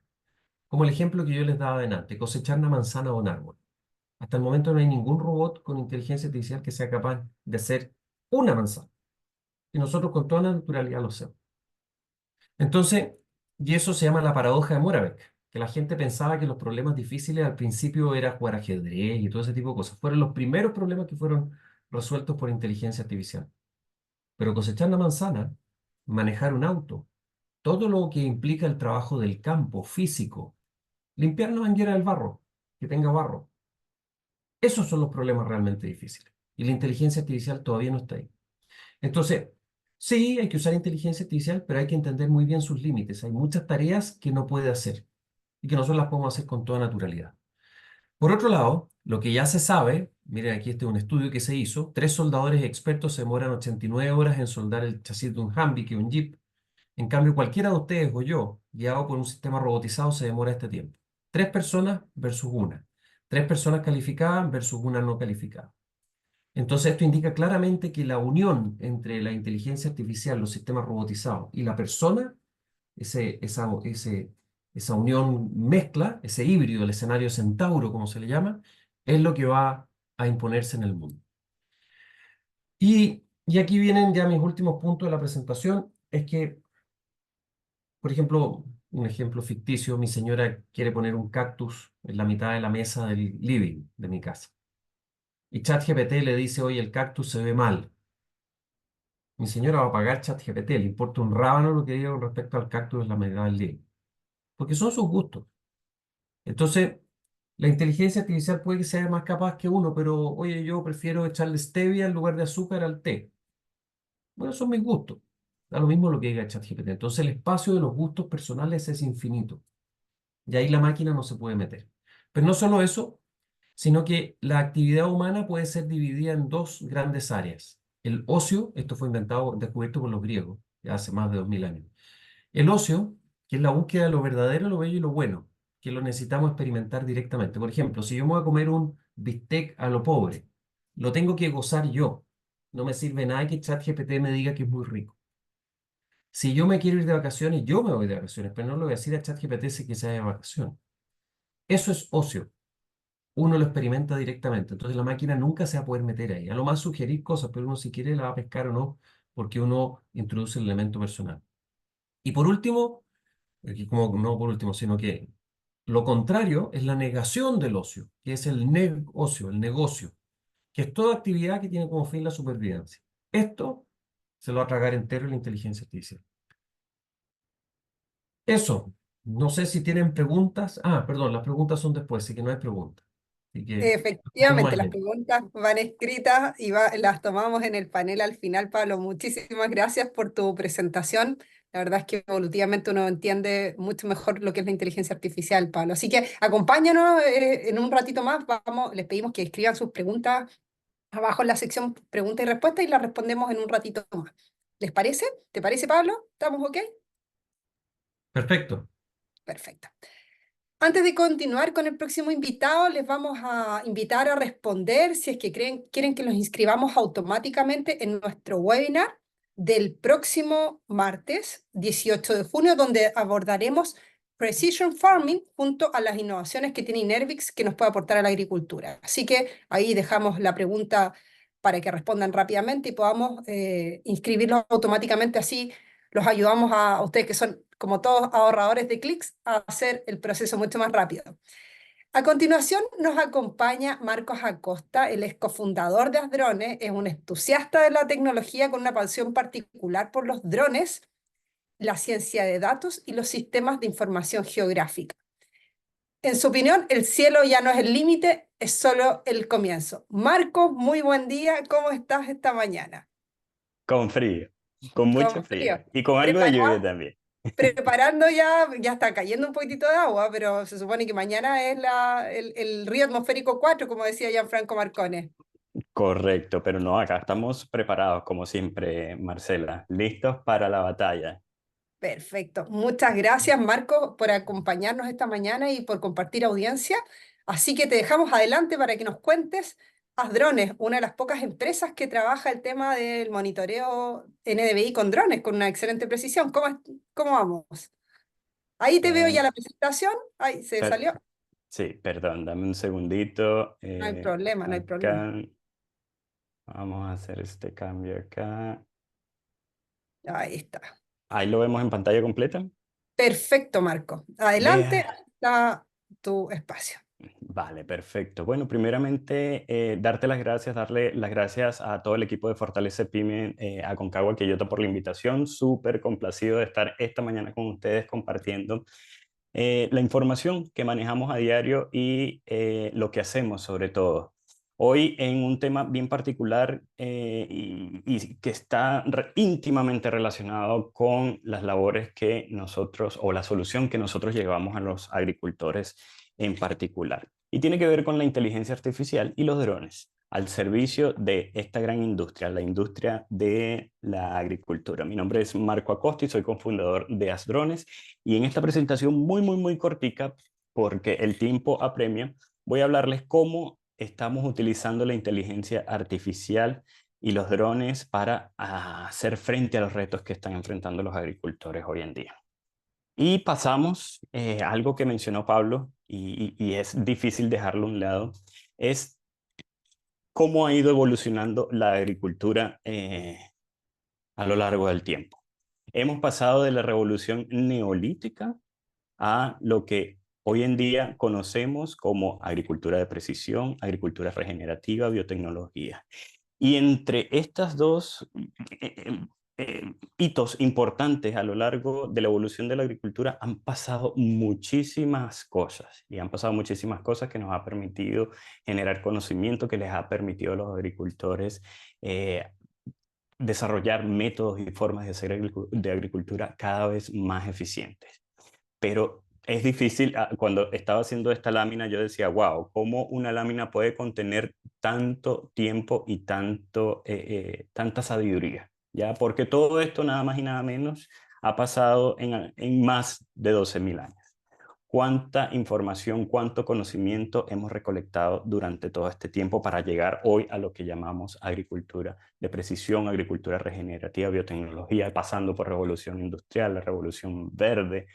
Como el ejemplo que yo les daba delante, cosechar una manzana o un árbol. Hasta el momento no hay ningún robot con inteligencia artificial que sea capaz de hacer una manzana. Y nosotros con toda la naturalidad lo hacemos. Entonces, y eso se llama la paradoja de Moravec, que la gente pensaba que los problemas difíciles al principio era jugar ajedrez y todo ese tipo de cosas. Fueron los primeros problemas que fueron resueltos por inteligencia artificial. Pero cosechar una manzana, manejar un auto, todo lo que implica el trabajo del campo físico, limpiar una manguera del barro, que tenga barro, esos son los problemas realmente difíciles. Y la inteligencia artificial todavía no está ahí. Entonces, sí, hay que usar inteligencia artificial, pero hay que entender muy bien sus límites. Hay muchas tareas que no puede hacer y que nosotros las podemos hacer con toda naturalidad. Por otro lado, lo que ya se sabe, miren aquí este es un estudio que se hizo, 3 soldadores expertos se demoran 89 horas en soldar el chasis de un Humvee, que es un Jeep. En cambio, cualquiera de ustedes o yo, guiado por un sistema robotizado, se demora este tiempo. 3 personas versus una. 3 personas calificadas versus una no calificada. Entonces, esto indica claramente que la unión entre la inteligencia artificial, los sistemas robotizados y la persona, esa unión mezcla, ese híbrido, el escenario centauro, como se le llama, es lo que va a imponerse en el mundo. Y aquí vienen ya mis últimos puntos de la presentación, es que, por ejemplo, un ejemplo ficticio, mi señora quiere poner un cactus en la mitad de la mesa del living de mi casa. Y ChatGPT le dice, oye, el cactus se ve mal. Mi señora va a pagar ChatGPT, le importa un rábano lo que diga con respecto al cactus en la mitad del living. Porque son sus gustos. Entonces, la inteligencia artificial puede que sea más capaz que uno, pero oye, yo prefiero echarle stevia en lugar de azúcar al té. Bueno, son mis gustos. Da lo mismo lo que diga ChatGPT. Entonces, el espacio de los gustos personales es infinito. Y ahí la máquina no se puede meter. Pero no solo eso, sino que la actividad humana puede ser dividida en dos grandes áreas. El ocio, esto fue descubierto por los griegos, ya hace más de 2000 años. El ocio, que es la búsqueda de lo verdadero, lo bello y lo bueno, que lo necesitamos experimentar directamente. Por ejemplo, si yo me voy a comer un bistec a lo pobre, lo tengo que gozar yo. No me sirve nada que ChatGPT me diga que es muy rico. Si yo me quiero ir de vacaciones, yo me voy de vacaciones, pero no le voy a decir a ChatGPT si que se vaya de vacaciones. Eso es ocio. Uno lo experimenta directamente. Entonces la máquina nunca se va a poder meter ahí. A lo más sugerir cosas, pero uno si quiere la va a pescar o no, porque uno introduce el elemento personal. Y por último, aquí como no por último, sino que lo contrario es la negación del ocio, que es el negocio, el negocio, que es toda actividad que tiene como fin la supervivencia. Esto se lo va a tragar entero la inteligencia artificial. Eso, no sé si tienen preguntas. Ah, perdón, las preguntas son después, así que no hay preguntas. Así que tengo Efectivamente, más las lento. preguntas van escritas y las tomamos en el panel al final, Pablo. Muchísimas gracias por tu presentación. La verdad es que evolutivamente uno entiende mucho mejor lo que es la inteligencia artificial, Pablo. Así que acompáñanos en un ratito más. Les pedimos que escriban sus preguntas abajo en la sección preguntas y respuestas y las respondemos en un ratito más. ¿Les parece? ¿Te parece, Pablo? ¿Estamos ok? Perfecto. Perfecto. Antes de continuar con el próximo invitado, les vamos a invitar a responder si es que quieren que los inscribamos automáticamente en nuestro webinar del próximo martes 18 de junio, donde abordaremos Precision Farming junto a las innovaciones que tiene Inervix que nos puede aportar a la agricultura. Así que ahí dejamos la pregunta para que respondan rápidamente y podamos inscribirlos automáticamente, así los ayudamos a ustedes que son como todos ahorradores de clics a hacer el proceso mucho más rápido. A continuación nos acompaña Marcos Acosta, él es cofundador de Asdrones, es un entusiasta de la tecnología con una pasión particular por los drones, la ciencia de datos y los sistemas de información geográfica. En su opinión, el cielo ya no es el límite, es solo el comienzo. Marcos, muy buen día, ¿cómo estás esta mañana? Con frío, con mucho Con frío frío. y con algo de lluvia también. Preparando ya está cayendo un poquitito de agua, pero se supone que mañana es el río atmosférico 4, como decía Gianfranco Marcone. Correcto, pero no, acá estamos preparados como siempre, Marcela, listos para la batalla. Perfecto. Muchas gracias, Marco, por acompañarnos esta mañana y por compartir audiencia. Así que te dejamos adelante para que nos cuentes. Asdrones, una de las pocas empresas que trabaja el tema del monitoreo NDVI con drones, con una excelente precisión. ¿Cómo vamos? Ahí te veo ya la presentación. Ahí se Per- salió. sí, perdón, dame un segundito. No hay problema, no hay problema. Acá, vamos a hacer este cambio acá. Ahí está. Ahí lo vemos en pantalla completa. Perfecto, Marco. Adelante, Vea. está tu espacio. Vale, perfecto. Bueno, primeramente, darle las gracias a todo el equipo de Fortalece Pyme, a Concagua Quillota por la invitación. Súper complacido de estar esta mañana con ustedes compartiendo la información que manejamos a diario y lo que hacemos sobre todo. Hoy en un tema bien particular y que está íntimamente relacionado con las labores que nosotros o la solución que nosotros llevamos a los agricultores en particular. Y tiene que ver con la inteligencia artificial y los drones al servicio de esta gran industria, la industria de la agricultura. Mi nombre es Marco Acosta y soy cofundador de Asdrones. Y en esta presentación muy cortica, porque el tiempo apremia, voy a hablarles cómo estamos utilizando la inteligencia artificial y los drones para hacer frente a los retos que están enfrentando los agricultores hoy en día. Y pasamos algo que mencionó Pablo y es difícil dejarlo a un lado, es cómo ha ido evolucionando la agricultura a lo largo del tiempo. Hemos pasado de la revolución neolítica a lo que hoy en día conocemos como agricultura de precisión, agricultura regenerativa, biotecnología. Y entre estas dos hitos importantes a lo largo de la evolución de la agricultura han pasado muchísimas cosas y han pasado muchísimas cosas que nos ha permitido generar conocimiento, que les ha permitido a los agricultores desarrollar métodos y formas de hacer de agricultura cada vez más eficientes. Pero es difícil, cuando estaba haciendo esta lámina yo decía, wow, ¿cómo una lámina puede contener tanto tiempo y tanta sabiduría? ¿Ya? Porque todo esto nada más y nada menos ha pasado en más de 12.000 años. Cuánta información, cuánto conocimiento hemos recolectado durante todo este tiempo para llegar hoy a lo que llamamos agricultura de precisión, agricultura regenerativa, biotecnología, pasando por revolución industrial, la revolución verde,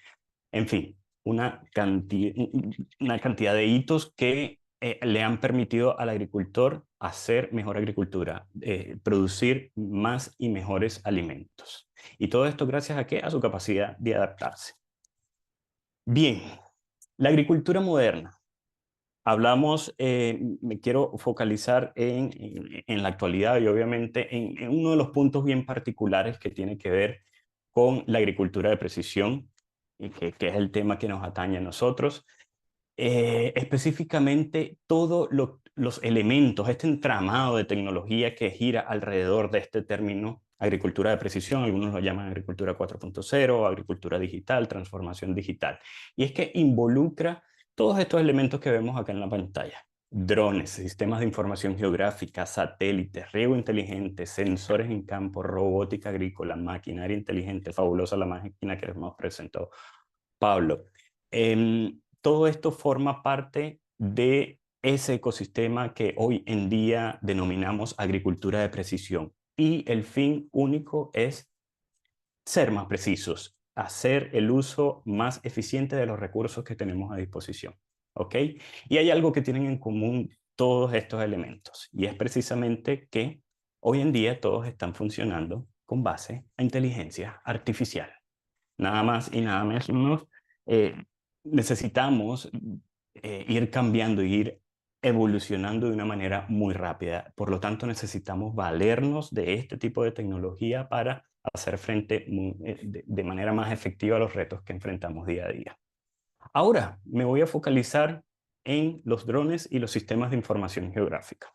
en fin, una cantidad de hitos que le han permitido al agricultor hacer mejor agricultura, producir más y mejores alimentos. Y todo esto gracias a ¿qué? A su capacidad de adaptarse. Bien, la agricultura moderna. Hablamos, me quiero focalizar en la actualidad y obviamente en uno de los puntos bien particulares que tiene que ver con la agricultura de precisión, y que es el tema que nos atañe a nosotros. Específicamente todos los elementos, este entramado de tecnología que gira alrededor de este término agricultura de precisión, algunos lo llaman agricultura 4.0, agricultura digital, transformación digital. Y es que involucra todos estos elementos que vemos acá en la pantalla. Drones, sistemas de información geográfica, satélites, riego inteligente, sensores en campo, robótica agrícola, maquinaria inteligente, fabulosa la máquina que nos presentó Pablo. Todo esto forma parte de ese ecosistema que hoy en día denominamos agricultura de precisión. Y el fin único es ser más precisos, hacer el uso más eficiente de los recursos que tenemos a disposición. ¿Ok? Y hay algo que tienen en común todos estos elementos, y es precisamente que hoy en día todos están funcionando con base a inteligencia artificial. Nada más y nada menos. Necesitamos ir cambiando, ir evolucionando de una manera muy rápida. Por lo tanto, necesitamos valernos de este tipo de tecnología para hacer frente de manera más efectiva a los retos que enfrentamos día a día. Ahora me voy a focalizar en los drones y los sistemas de información geográfica.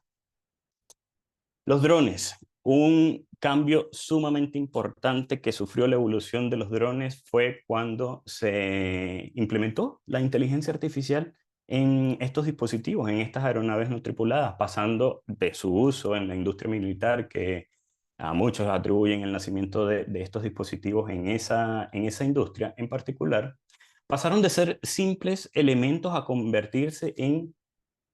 Los drones, un cambio sumamente importante que sufrió la evolución de los drones fue cuando se implementó la inteligencia artificial en estos dispositivos, en estas aeronaves no tripuladas, pasando de su uso en la industria militar, que a muchos atribuyen el nacimiento de estos dispositivos en esa industria en particular, pasaron de ser simples elementos a convertirse en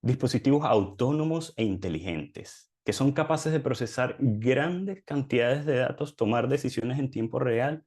dispositivos autónomos e inteligentes, que son capaces de procesar grandes cantidades de datos, tomar decisiones en tiempo real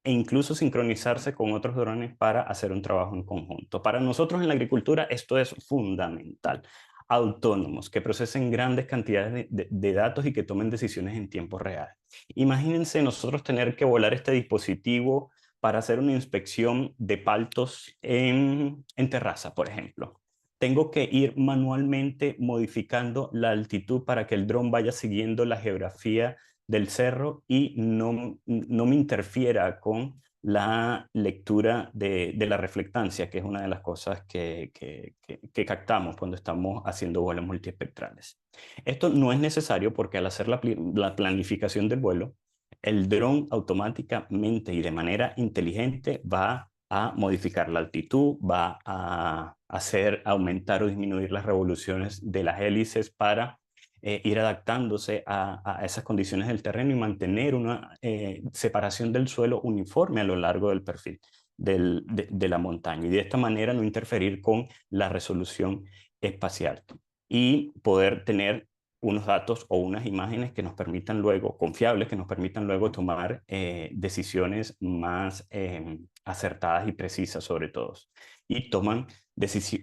e incluso sincronizarse con otros drones para hacer un trabajo en conjunto. Para nosotros en la agricultura esto es fundamental. Autónomos, que procesen grandes cantidades de datos y que tomen decisiones en tiempo real. Imagínense nosotros tener que volar este dispositivo para hacer una inspección de paltos en terraza, por ejemplo. Tengo que ir manualmente modificando la altitud para que el dron vaya siguiendo la geografía del cerro y no me interfiera con la lectura de la reflectancia, que es una de las cosas que captamos cuando estamos haciendo vuelos multiespectrales. Esto no es necesario porque al hacer la planificación del vuelo, el dron automáticamente y de manera inteligente va a modificar la altitud, va a hacer aumentar o disminuir las revoluciones de las hélices para ir adaptándose a esas condiciones del terreno y mantener una separación del suelo uniforme a lo largo del perfil de la montaña, y de esta manera no interferir con la resolución espacial y poder tener unos datos o unas imágenes que nos permitan luego, confiables, que nos permitan luego tomar decisiones más acertadas y precisas sobre todo. Y toman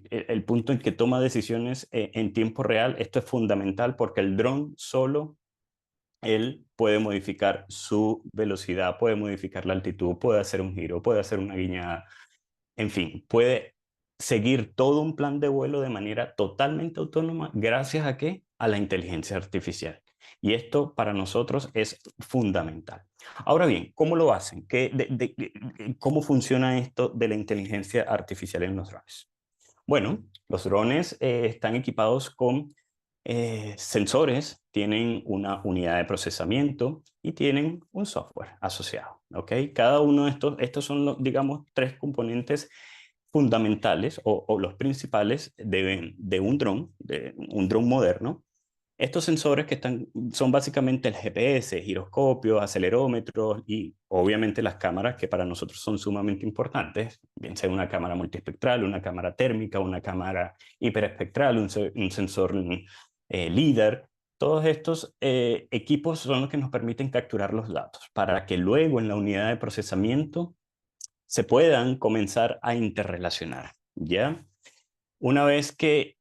el punto en que toma decisiones en tiempo real, esto es fundamental porque el dron solo, él puede modificar su velocidad, puede modificar la altitud, puede hacer un giro, puede hacer una guiñada, en fin, puede seguir todo un plan de vuelo de manera totalmente autónoma. ¿Gracias a qué? A la inteligencia artificial. Y esto para nosotros es fundamental. Ahora bien, ¿cómo lo hacen? ¿Cómo funciona esto de la inteligencia artificial en los drones? Bueno, los drones están equipados con sensores, tienen una unidad de procesamiento y tienen un software asociado. ¿Ok? Cada uno de estos son, digamos, tres componentes fundamentales o los principales de un dron moderno. Estos sensores son básicamente el GPS, giroscopios, acelerómetros y obviamente las cámaras que para nosotros son sumamente importantes, bien sea una cámara multiespectral, una cámara térmica, una cámara hiperespectral, un sensor LIDAR. Todos estos equipos son los que nos permiten capturar los datos para que luego en la unidad de procesamiento se puedan comenzar a interrelacionar, ¿ya? Una vez que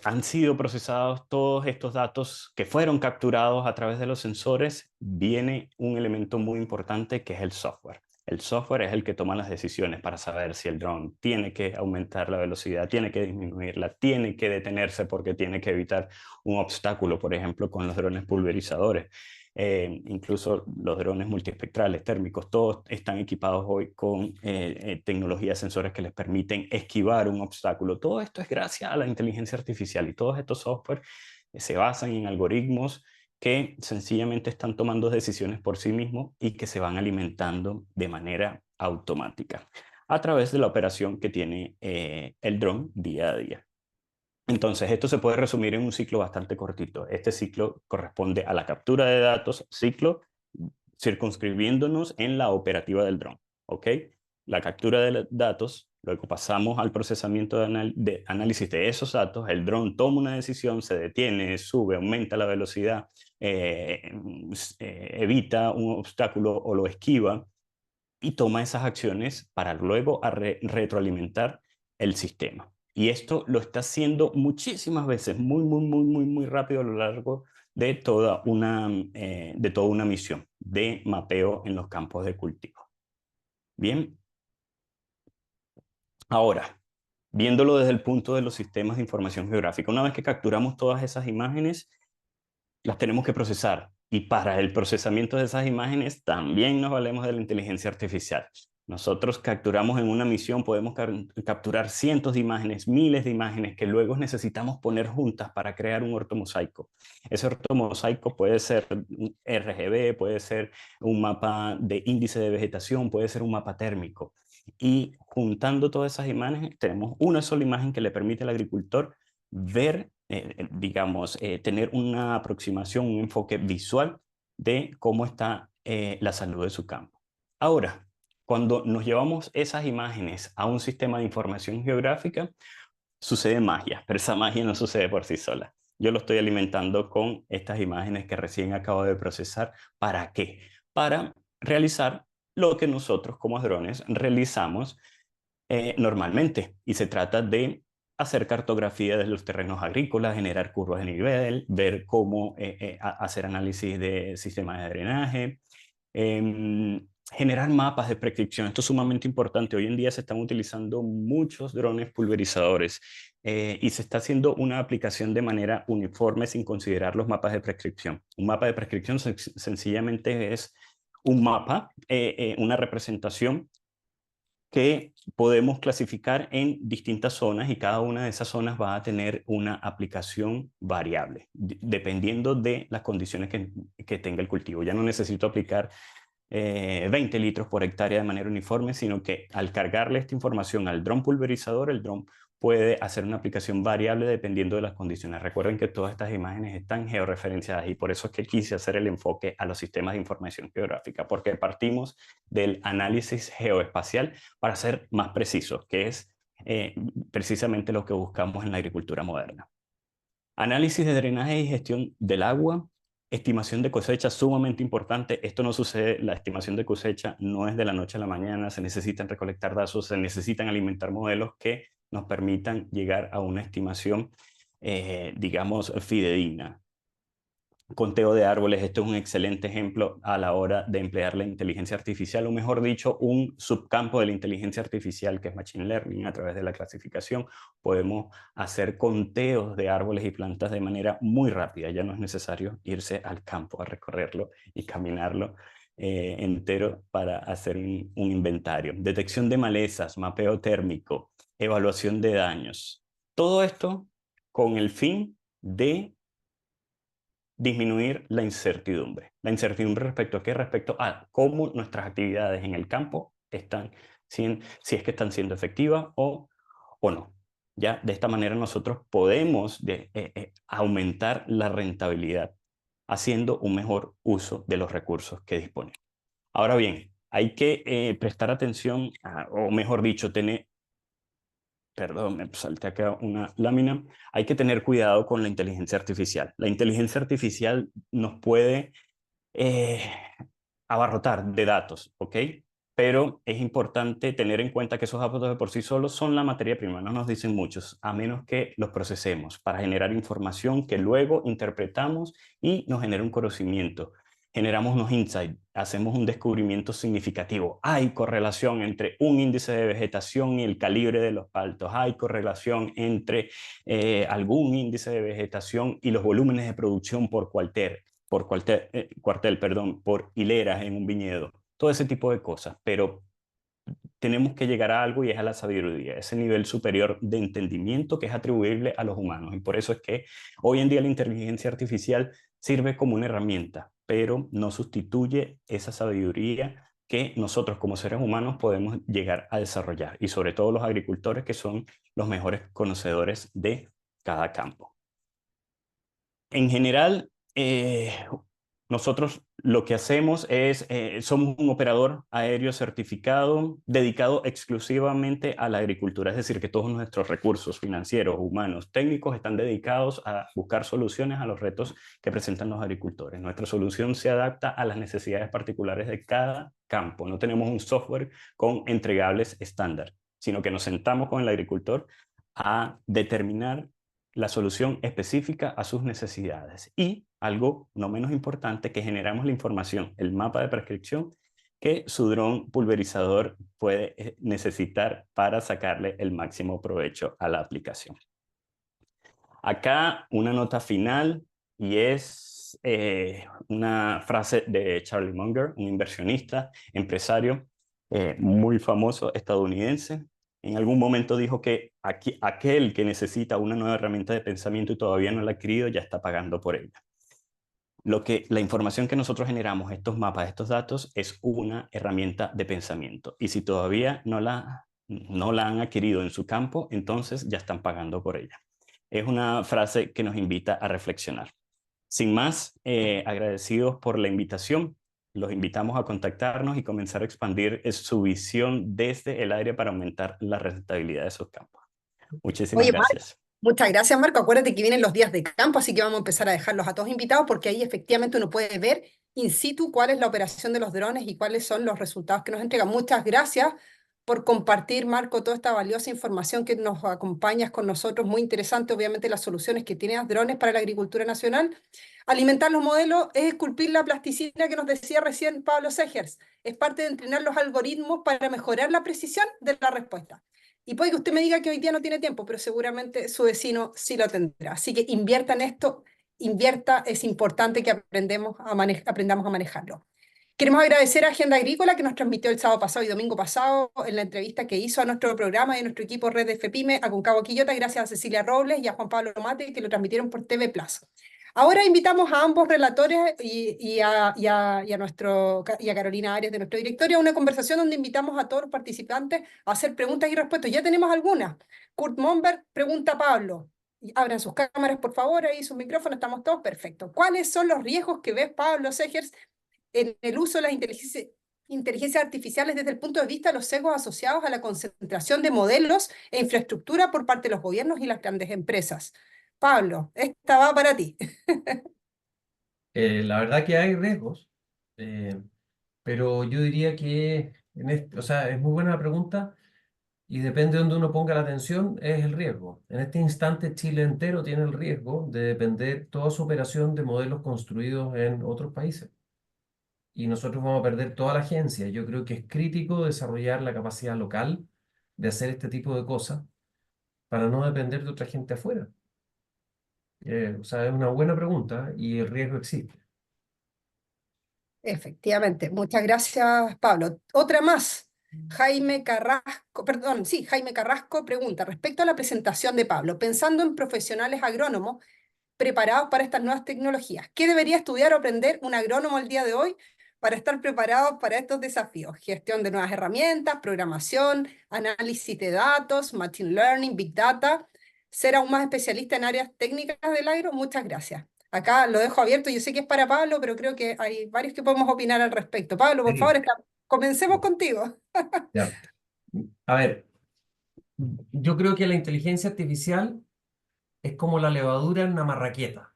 han sido procesados todos estos datos que fueron capturados a través de los sensores, viene un elemento muy importante que es el software. El software es el que toma las decisiones para saber si el dron tiene que aumentar la velocidad, tiene que disminuirla, tiene que detenerse porque tiene que evitar un obstáculo, por ejemplo, con los drones pulverizadores. Incluso los drones multiespectrales, térmicos, todos están equipados hoy con tecnologías sensores que les permiten esquivar un obstáculo. Todo esto es gracias a la inteligencia artificial y todos estos software se basan en algoritmos que sencillamente están tomando decisiones por sí mismos y que se van alimentando de manera automática a través de la operación que tiene el dron día a día. Entonces, esto se puede resumir en un ciclo bastante cortito. Este ciclo corresponde a la captura de datos, ciclo circunscribiéndonos en la operativa del dron. ¿Ok? La captura de datos, luego pasamos al procesamiento de análisis de esos datos, el dron toma una decisión, se detiene, sube, aumenta la velocidad, evita un obstáculo o lo esquiva, y toma esas acciones para luego retroalimentar el sistema. Y esto lo está haciendo muchísimas veces, muy rápido a lo largo de toda una misión de mapeo en los campos de cultivo. Bien. Ahora, viéndolo desde el punto de los sistemas de información geográfica, una vez que capturamos todas esas imágenes, las tenemos que procesar. Y para el procesamiento de esas imágenes también nos valemos de la inteligencia artificial. Nosotros capturamos en una misión, podemos capturar cientos de imágenes, miles de imágenes que luego necesitamos poner juntas para crear un ortomosaico. Ese ortomosaico puede ser un RGB, puede ser un mapa de índice de vegetación, puede ser un mapa térmico. Y juntando todas esas imágenes, tenemos una sola imagen que le permite al agricultor ver, tener una aproximación, un enfoque visual de cómo está la salud de su campo. Ahora, cuando nos llevamos esas imágenes a un sistema de información geográfica, sucede magia, pero esa magia no sucede por sí sola. Yo lo estoy alimentando con estas imágenes que recién acabo de procesar. ¿Para qué? Para realizar lo que nosotros como drones realizamos normalmente. Y se trata de hacer cartografía de los terrenos agrícolas, generar curvas de nivel, ver cómo hacer análisis de sistemas de drenaje, generar mapas de prescripción. Esto es sumamente importante. Hoy en día se están utilizando muchos drones pulverizadores y se está haciendo una aplicación de manera uniforme sin considerar los mapas de prescripción. Un mapa de prescripción sencillamente es un mapa, una representación que podemos clasificar en distintas zonas y cada una de esas zonas va a tener una aplicación variable, dependiendo de las condiciones que tenga el cultivo. Ya no necesito aplicar 20 litros por hectárea de manera uniforme, sino que al cargarle esta información al dron pulverizador, el dron puede hacer una aplicación variable dependiendo de las condiciones. Recuerden que todas estas imágenes están georreferenciadas y por eso es que quise hacer el enfoque a los sistemas de información geográfica, porque partimos del análisis geoespacial para ser más precisos, que es precisamente lo que buscamos en la agricultura moderna. Análisis de drenaje y gestión del agua. Estimación de cosecha sumamente importante. Esto no sucede, la estimación de cosecha no es de la noche a la mañana, se necesitan recolectar datos, se necesitan alimentar modelos que nos permitan llegar a una estimación, fidedigna. Conteo de árboles, esto es un excelente ejemplo a la hora de emplear la inteligencia artificial, o mejor dicho, un subcampo de la inteligencia artificial que es Machine Learning. A través de la clasificación podemos hacer conteos de árboles y plantas de manera muy rápida. Ya no es necesario irse al campo a recorrerlo y caminarlo entero para hacer un inventario. Detección de malezas, mapeo térmico, evaluación de daños. Todo esto con el fin de disminuir la incertidumbre. La incertidumbre respecto a qué? Respecto a cómo nuestras actividades en el campo están, si es que están siendo efectivas o no. Ya de esta manera nosotros podemos aumentar la rentabilidad haciendo un mejor uso de los recursos que disponemos. Ahora bien, hay que prestar atención, o mejor dicho, Perdón, me salté acá una lámina. Hay que tener cuidado con la inteligencia artificial. La inteligencia artificial nos puede abarrotar de datos, ¿ok? Pero es importante tener en cuenta que esos datos de por sí solos son la materia prima, no nos dicen muchos, a menos que los procesemos para generar información que luego interpretamos y nos genera un conocimiento. Generamos unos insights, hacemos un descubrimiento significativo. Hay correlación entre un índice de vegetación y el calibre de los paltos. Hay correlación entre algún índice de vegetación y los volúmenes de producción por cuartel, por hileras en un viñedo. Todo ese tipo de cosas, pero tenemos que llegar a algo y es a la sabiduría, ese nivel superior de entendimiento que es atribuible a los humanos. Y por eso es que hoy en día la inteligencia artificial sirve como una herramienta, pero no sustituye esa sabiduría que nosotros como seres humanos podemos llegar a desarrollar, y sobre todo los agricultores, que son los mejores conocedores de cada campo. En general, nosotros lo que hacemos es, somos un operador aéreo certificado dedicado exclusivamente a la agricultura, es decir, que todos nuestros recursos financieros, humanos, técnicos están dedicados a buscar soluciones a los retos que presentan los agricultores. Nuestra solución se adapta a las necesidades particulares de cada campo. No tenemos un software con entregables estándar, sino que nos sentamos con el agricultor a determinar la solución específica a sus necesidades. Y algo no menos importante, que generamos la información, el mapa de prescripción que su dron pulverizador puede necesitar para sacarle el máximo provecho a la aplicación. Acá una nota final, y es una frase de Charlie Munger, un inversionista, empresario muy famoso estadounidense. En algún momento dijo que aquel que necesita una nueva herramienta de pensamiento y todavía no la ha adquirido, ya está pagando por ella. La información que nosotros generamos, estos mapas, estos datos, es una herramienta de pensamiento. Y si todavía no la han adquirido en su campo, entonces ya están pagando por ella. Es una frase que nos invita a reflexionar. Sin más, agradecidos por la invitación, los invitamos a contactarnos y comenzar a expandir su visión desde el área para aumentar la rentabilidad de sus campos. Muchísimas Oye, gracias. muchas gracias, Marco. Acuérdate que vienen los días de campo, así que vamos a empezar a dejarlos a todos invitados porque ahí efectivamente uno puede ver in situ cuál es la operación de los drones y cuáles son los resultados que nos entregan. Muchas gracias por compartir, Marco, toda esta valiosa información que nos acompañas con nosotros. Muy interesante, obviamente, las soluciones que tienen los drones para la agricultura nacional. Alimentar los modelos es esculpir la plasticina que nos decía recién Pablo Segers. Es parte de entrenar los algoritmos para mejorar la precisión de la respuesta. Y puede que usted me diga que hoy día no tiene tiempo, pero seguramente su vecino sí lo tendrá. Así que invierta en esto, invierta, es importante que aprendamos a manejarlo. Queremos agradecer a Agenda Agrícola que nos transmitió el sábado pasado y domingo pasado en la entrevista que hizo a nuestro programa y a nuestro equipo Red de FEPIME, a Concagua Quillota, gracias a Cecilia Robles y a Juan Pablo Mate que lo transmitieron por TV Plus. Ahora invitamos a ambos relatores y a Carolina Arias de nuestro directorio a una conversación donde invitamos a todos los participantes a hacer preguntas y respuestas. Ya tenemos algunas. Kurt Monberg pregunta a Pablo. Abran sus cámaras, por favor, ahí sus micrófonos, estamos todos perfectos. ¿Cuáles son los riesgos que ves, Pablo Segers, en el uso de las inteligencias artificiales desde el punto de vista de los sesgos asociados a la concentración de modelos e infraestructura por parte de los gobiernos y las grandes empresas? Pablo, esta va para ti. La verdad que hay riesgos, pero yo diría que o sea, es muy buena la pregunta y depende de donde uno ponga la atención, es el riesgo. En este instante Chile entero tiene el riesgo de depender toda su operación de modelos construidos en otros países. Y nosotros vamos a perder toda la agencia. Yo creo que es crítico desarrollar la capacidad local de hacer este tipo de cosas para no depender de otra gente afuera. O sea, es una buena pregunta y el riesgo existe. Efectivamente, muchas gracias, Pablo. Otra más. Jaime Carrasco, perdón, sí, Jaime Carrasco pregunta, respecto a la presentación de Pablo, pensando en profesionales agrónomos preparados para estas nuevas tecnologías, ¿qué debería estudiar o aprender un agrónomo el día de hoy para estar preparados para estos desafíos? Gestión de nuevas herramientas, programación, análisis de datos, machine learning, big data, ser aún más especialista en áreas técnicas del agro. Muchas gracias. Acá lo dejo abierto, yo sé que es para Pablo, pero creo que hay varios que podemos opinar al respecto. Pablo, por Sí. favor, comencemos contigo. Ya. A ver, yo creo que la inteligencia artificial es como la levadura en una marraqueta.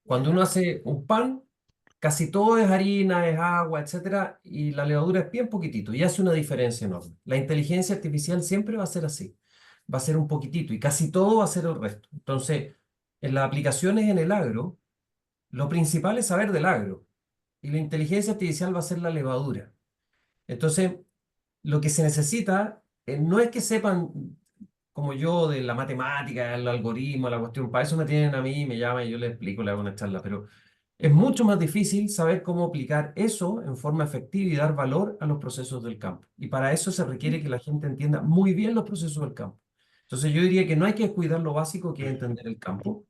Cuando uno hace un pan, casi todo es harina, es agua, etcétera, y la levadura es bien poquitito y hace una diferencia enorme. La inteligencia artificial siempre va a ser así, va a ser un poquitito y casi todo va a ser el resto. Entonces, en las aplicaciones en el agro, lo principal es saber del agro y la inteligencia artificial va a ser la levadura. Entonces, lo que se necesita no es que sepan como yo de la matemática, el algoritmo, la cuestión, para eso me tienen a mí, me llaman y yo les explico, les hago una charla, pero es mucho más difícil saber cómo aplicar eso en forma efectiva y dar valor a los procesos del campo. Y para eso se requiere que la gente entienda muy bien los procesos del campo. Entonces yo diría que no hay que descuidar lo básico que es entender el campo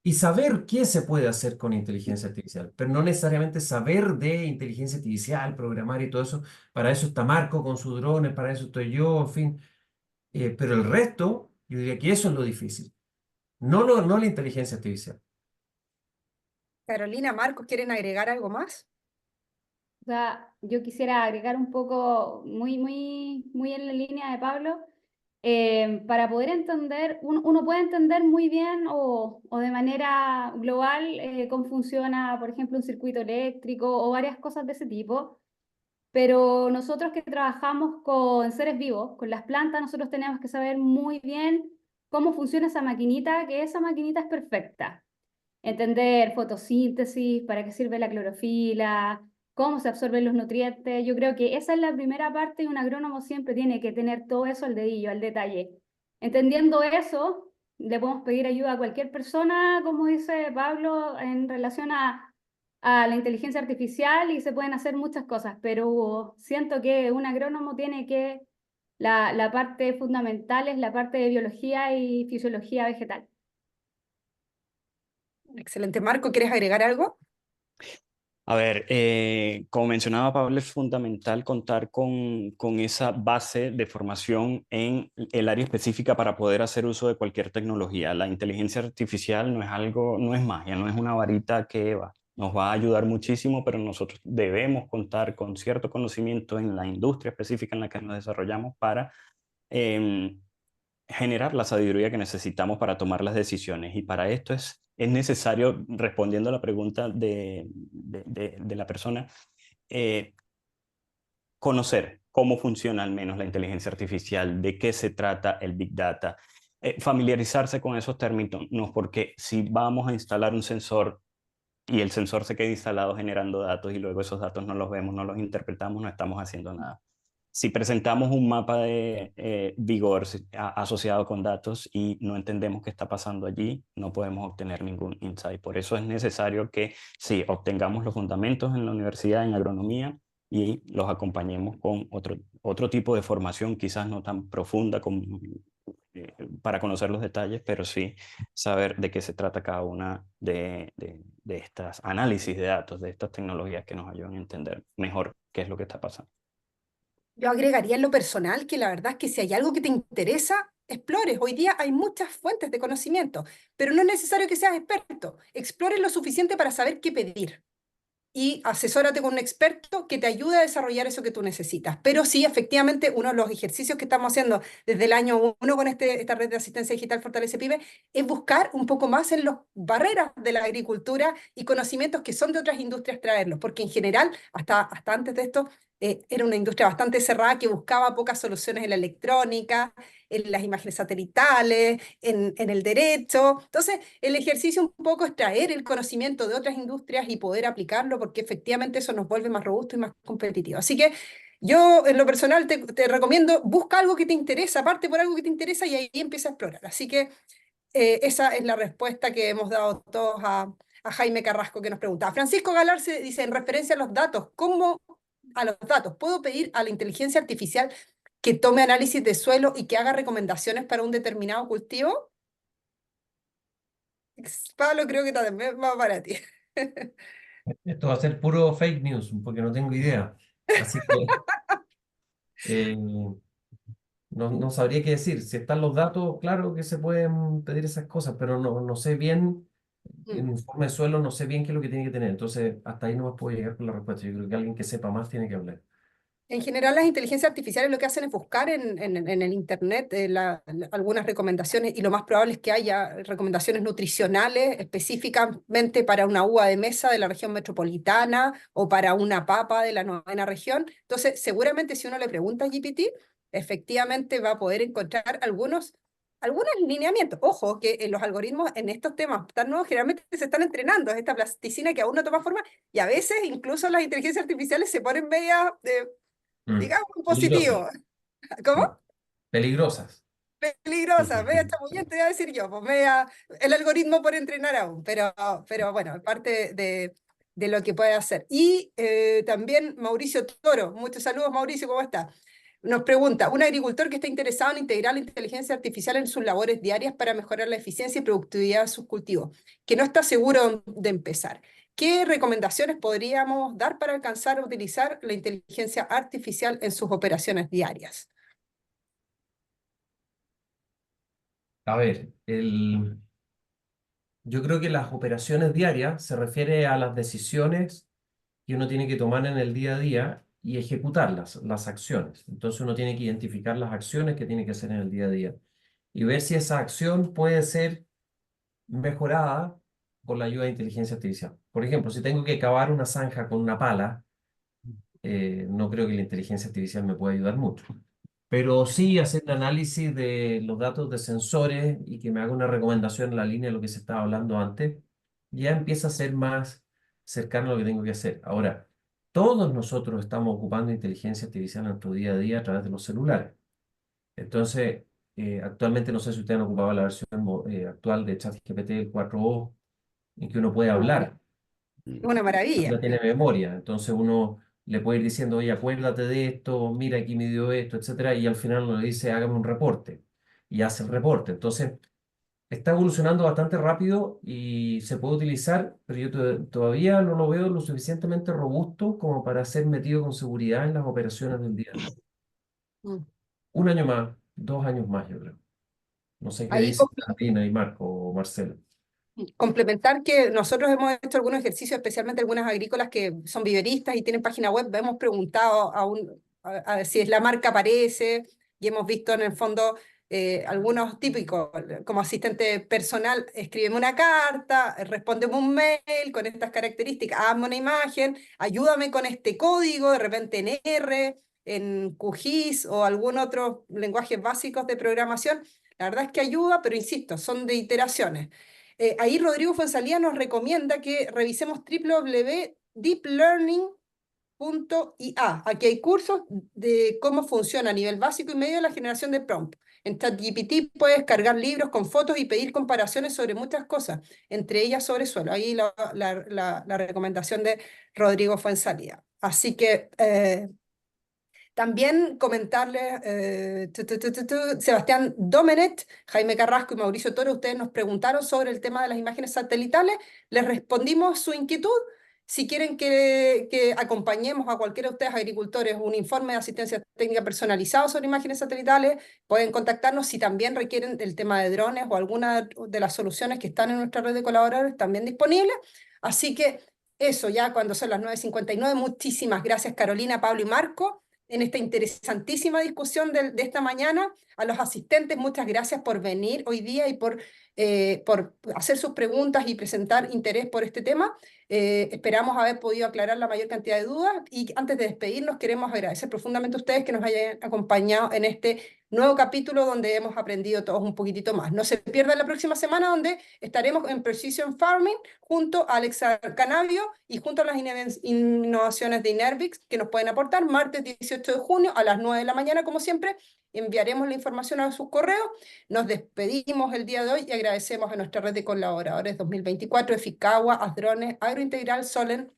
y saber qué se puede hacer con inteligencia artificial, pero no necesariamente saber de inteligencia artificial, programar y todo eso. Para eso está Marco con sus drones, para eso estoy yo, en fin. Pero el resto, yo diría que eso es lo difícil, no la inteligencia artificial. Carolina, Marcos, ¿quieren agregar algo más? O sea, yo quisiera agregar un poco, muy en la línea de Pablo, para poder entender, uno puede entender muy bien o de manera global cómo funciona, por ejemplo, un circuito eléctrico o varias cosas de ese tipo, pero nosotros que trabajamos con seres vivos, con las plantas, nosotros tenemos que saber muy bien cómo funciona esa maquinita, que esa maquinita es perfecta. Entender fotosíntesis, para qué sirve la clorofila, cómo se absorben los nutrientes. Yo creo que esa es la primera parte y un agrónomo siempre tiene que tener todo eso al dedillo, al detalle. Entendiendo eso, le podemos pedir ayuda a cualquier persona, como dice Pablo, en relación a la inteligencia artificial y se pueden hacer muchas cosas, pero siento que un agrónomo tiene que, la parte fundamental es la parte de biología y fisiología vegetal. Excelente. Marco, ¿quieres agregar algo? A ver, como mencionaba Pablo, es fundamental contar con esa base de formación en el área específica para poder hacer uso de cualquier tecnología. La inteligencia artificial no es algo, no es magia, no es una varita que nos va a ayudar muchísimo, pero nosotros debemos contar con cierto conocimiento en la industria específica en la que nos desarrollamos para em, generar la sabiduría que necesitamos para tomar las decisiones. Y para esto es necesario, respondiendo a la pregunta de la persona, eh, conocer cómo funciona al menos la inteligencia artificial, de qué se trata el Big Data, familiarizarse con esos términos, porque si vamos a instalar un sensor y el sensor se queda instalado generando datos y luego esos datos no los vemos, no los interpretamos, no estamos haciendo nada. Si presentamos un mapa de vigor asociado con datos y no entendemos qué está pasando allí, no podemos obtener ningún insight. Por eso es necesario que sí, obtengamos los fundamentos en la universidad, en agronomía, y los acompañemos con otro tipo de formación, quizás no tan profunda para conocer los detalles, pero sí saber de qué se trata cada una de estas análisis de datos, de estas tecnologías que nos ayudan a entender mejor qué es lo que está pasando. Yo agregaría en lo personal que la verdad es que si hay algo que te interesa, explores. Hoy día hay muchas fuentes de conocimiento, pero no es necesario que seas experto. Explores lo suficiente para saber qué pedir y asesórate con un experto que te ayude a desarrollar eso que tú necesitas. Pero sí, efectivamente, uno de los ejercicios que estamos haciendo desde el año 1 con esta red de asistencia digital Fortalece Pyme es buscar un poco más en las barreras de la agricultura y conocimientos que son de otras industrias traerlos, porque en general, hasta antes de esto, era una industria bastante cerrada que buscaba pocas soluciones en la electrónica, en las imágenes satelitales, en el derecho. Entonces, el ejercicio un poco es traer el conocimiento de otras industrias y poder aplicarlo, porque efectivamente eso nos vuelve más robusto y más competitivo. Así que yo, en lo personal, te recomiendo, busca algo que te interesa, parte por algo que te interesa y ahí empieza a explorar. Así que esa es la respuesta que hemos dado todos a Jaime Carrasco que nos preguntaba. Francisco Galarse dice, en referencia a los datos, ¿cómo a los datos? ¿Puedo pedir a la inteligencia artificial que tome análisis de suelo y que haga recomendaciones para un determinado cultivo? Pablo, creo que también va para ti. Esto va a ser puro fake news, porque no tengo idea. Así que no sabría qué decir. Si están los datos, claro que se pueden pedir esas cosas, pero no sé bien, en informe de suelo, no sé bien qué es lo que tiene que tener. Entonces, hasta ahí no más puedo llegar con la respuesta. Yo creo que alguien que sepa más tiene que hablar. En general, las inteligencias artificiales lo que hacen es buscar en el Internet algunas recomendaciones y lo más probable es que haya recomendaciones nutricionales específicamente para una uva de mesa de la región metropolitana o para una papa de la novena región. Entonces, seguramente si uno le pregunta a GPT, efectivamente va a poder encontrar algunos lineamientos. Ojo, que los algoritmos en estos temas tan nuevos generalmente se están entrenando, es esta plasticina que aún no toma forma y a veces incluso las inteligencias artificiales se ponen media digamos, Peligrosas. positivo. ¿Cómo? Peligrosas. Peligrosa, media chamullenta, iba a decir yo, pues media, el algoritmo por entrenar aún, pero bueno, parte de lo que puede hacer. Y también Mauricio Toro, muchos saludos Mauricio, ¿cómo está? Nos pregunta, un agricultor que está interesado en integrar la inteligencia artificial en sus labores diarias para mejorar la eficiencia y productividad de sus cultivos, que no está seguro de empezar. ¿Qué recomendaciones podríamos dar para alcanzar a utilizar la inteligencia artificial en sus operaciones diarias? A ver, yo creo que las operaciones diarias se refiere a las decisiones que uno tiene que tomar en el día a día y ejecutarlas, las acciones. Entonces uno tiene que identificar las acciones que tiene que hacer en el día a día y ver si esa acción puede ser mejorada por la ayuda de inteligencia artificial. Por ejemplo, si tengo que cavar una zanja con una pala, no creo que la inteligencia artificial me pueda ayudar mucho. Pero sí hacer un análisis de los datos de sensores y que me haga una recomendación en la línea de lo que se estaba hablando antes, ya empieza a ser más cercano a lo que tengo que hacer. Ahora, todos nosotros estamos ocupando inteligencia artificial en nuestro día a día a través de los celulares. Entonces, actualmente no sé si ustedes han ocupado la versión actual de ChatGPT, el 4o, en que uno puede hablar. Es una maravilla. Ya tiene memoria, entonces uno le puede ir diciendo, oye, acuérdate de esto, mira aquí me dio esto, etcétera, y al final uno le dice, hágame un reporte, y hace el reporte. Entonces, está evolucionando bastante rápido y se puede utilizar, pero yo todavía no lo veo lo suficientemente robusto como para ser metido con seguridad en las operaciones del día a día. Mm. Un año más, 2 años más, yo creo. No sé qué Ahí dicen Carolina y Marco o Marcelo. complementar que nosotros hemos hecho algunos ejercicios, especialmente algunas agrícolas que son viveristas y tienen página web, hemos preguntado a si es la marca aparece, y hemos visto en el fondo algunos típicos, como asistente personal, escríbeme una carta, respóndeme un mail con estas características, hazme una imagen, ayúdame con este código, de repente en R, en QGIS o algún otro lenguaje básicos de programación. La verdad es que ayuda, pero insisto, son de iteraciones. Ahí Rodrigo Fuenzalía nos recomienda que revisemos www.deeplearning.ia. Aquí hay cursos de cómo funciona a nivel básico y medio la generación de prompt. En ChatGPT puedes cargar libros con fotos y pedir comparaciones sobre muchas cosas, entre ellas sobre suelo. Ahí la recomendación de Rodrigo Fuenzalía. Así que también comentarles, Sebastián Domenet, Jaime Carrasco y Mauricio Toro, ustedes nos preguntaron sobre el tema de las imágenes satelitales, les respondimos su inquietud. Si quieren que acompañemos a cualquiera de ustedes, agricultores, un informe de asistencia técnica personalizado sobre imágenes satelitales, pueden contactarnos. Si también requieren el tema de drones o alguna de las soluciones que están en nuestra red de colaboradores, también disponibles. Así que eso ya cuando son las 9:59. Muchísimas gracias Carolina, Pablo y Marco en esta interesantísima discusión de esta mañana. A los asistentes, muchas gracias por venir hoy día y por hacer sus preguntas y presentar interés por este tema. Esperamos haber podido aclarar la mayor cantidad de dudas y antes de despedirnos queremos agradecer profundamente a ustedes que nos hayan acompañado en este nuevo capítulo donde hemos aprendido todos un poquitito más. No se pierdan la próxima semana donde estaremos en Precision Farming junto a Alexa Canavio y junto a las innovaciones de Inervix que nos pueden aportar. Martes 18 de junio a las 9 de la mañana, como siempre, enviaremos la información a sus correos. Nos despedimos el día de hoy y agradecemos a nuestra red de colaboradores 2024, Eficagua, Asdrones, Agrointegral, Solen,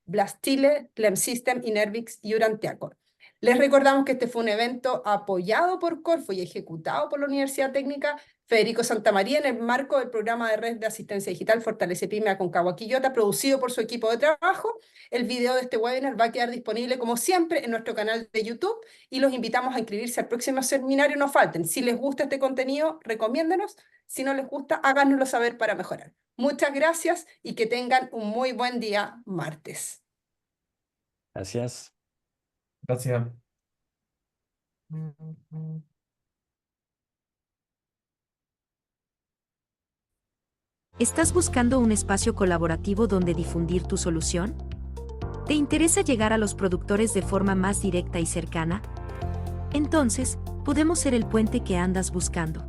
Blastile, Clem System, Inervix y Urantiacor. Les recordamos que este fue un evento apoyado por Corfo y ejecutado por la Universidad Técnica Federico Santamaría en el marco del programa de red de asistencia digital Fortalece Pyme Aconcagua Quillota, producido por su equipo de trabajo. El video de este webinar va a quedar disponible como siempre en nuestro canal de YouTube y los invitamos a inscribirse al próximo seminario. No falten. Si les gusta este contenido, recomiéndenos. Si no les gusta, háganoslo saber para mejorar. Muchas gracias y que tengan un muy buen día martes. Gracias. Gracias. ¿Estás buscando un espacio colaborativo donde difundir tu solución? ¿Te interesa llegar a los productores de forma más directa y cercana? Entonces, podemos ser el puente que andas buscando.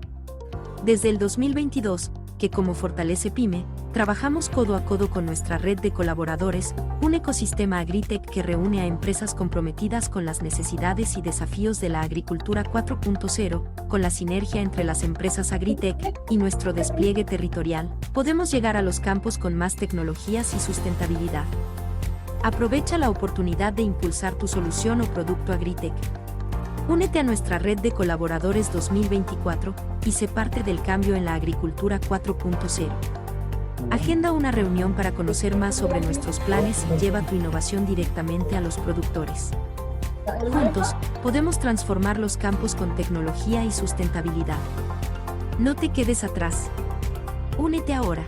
Desde el 2022, que como Fortalece Pyme, trabajamos codo a codo con nuestra red de colaboradores, un ecosistema agritech que reúne a empresas comprometidas con las necesidades y desafíos de la agricultura 4.0, con la sinergia entre las empresas agritech y nuestro despliegue territorial, podemos llegar a los campos con más tecnologías y sustentabilidad. Aprovecha la oportunidad de impulsar tu solución o producto agritech. Únete a nuestra red de colaboradores 2024 y sé parte del cambio en la agricultura 4.0. Agenda una reunión para conocer más sobre nuestros planes y lleva tu innovación directamente a los productores. Juntos, podemos transformar los campos con tecnología y sustentabilidad. No te quedes atrás. Únete ahora.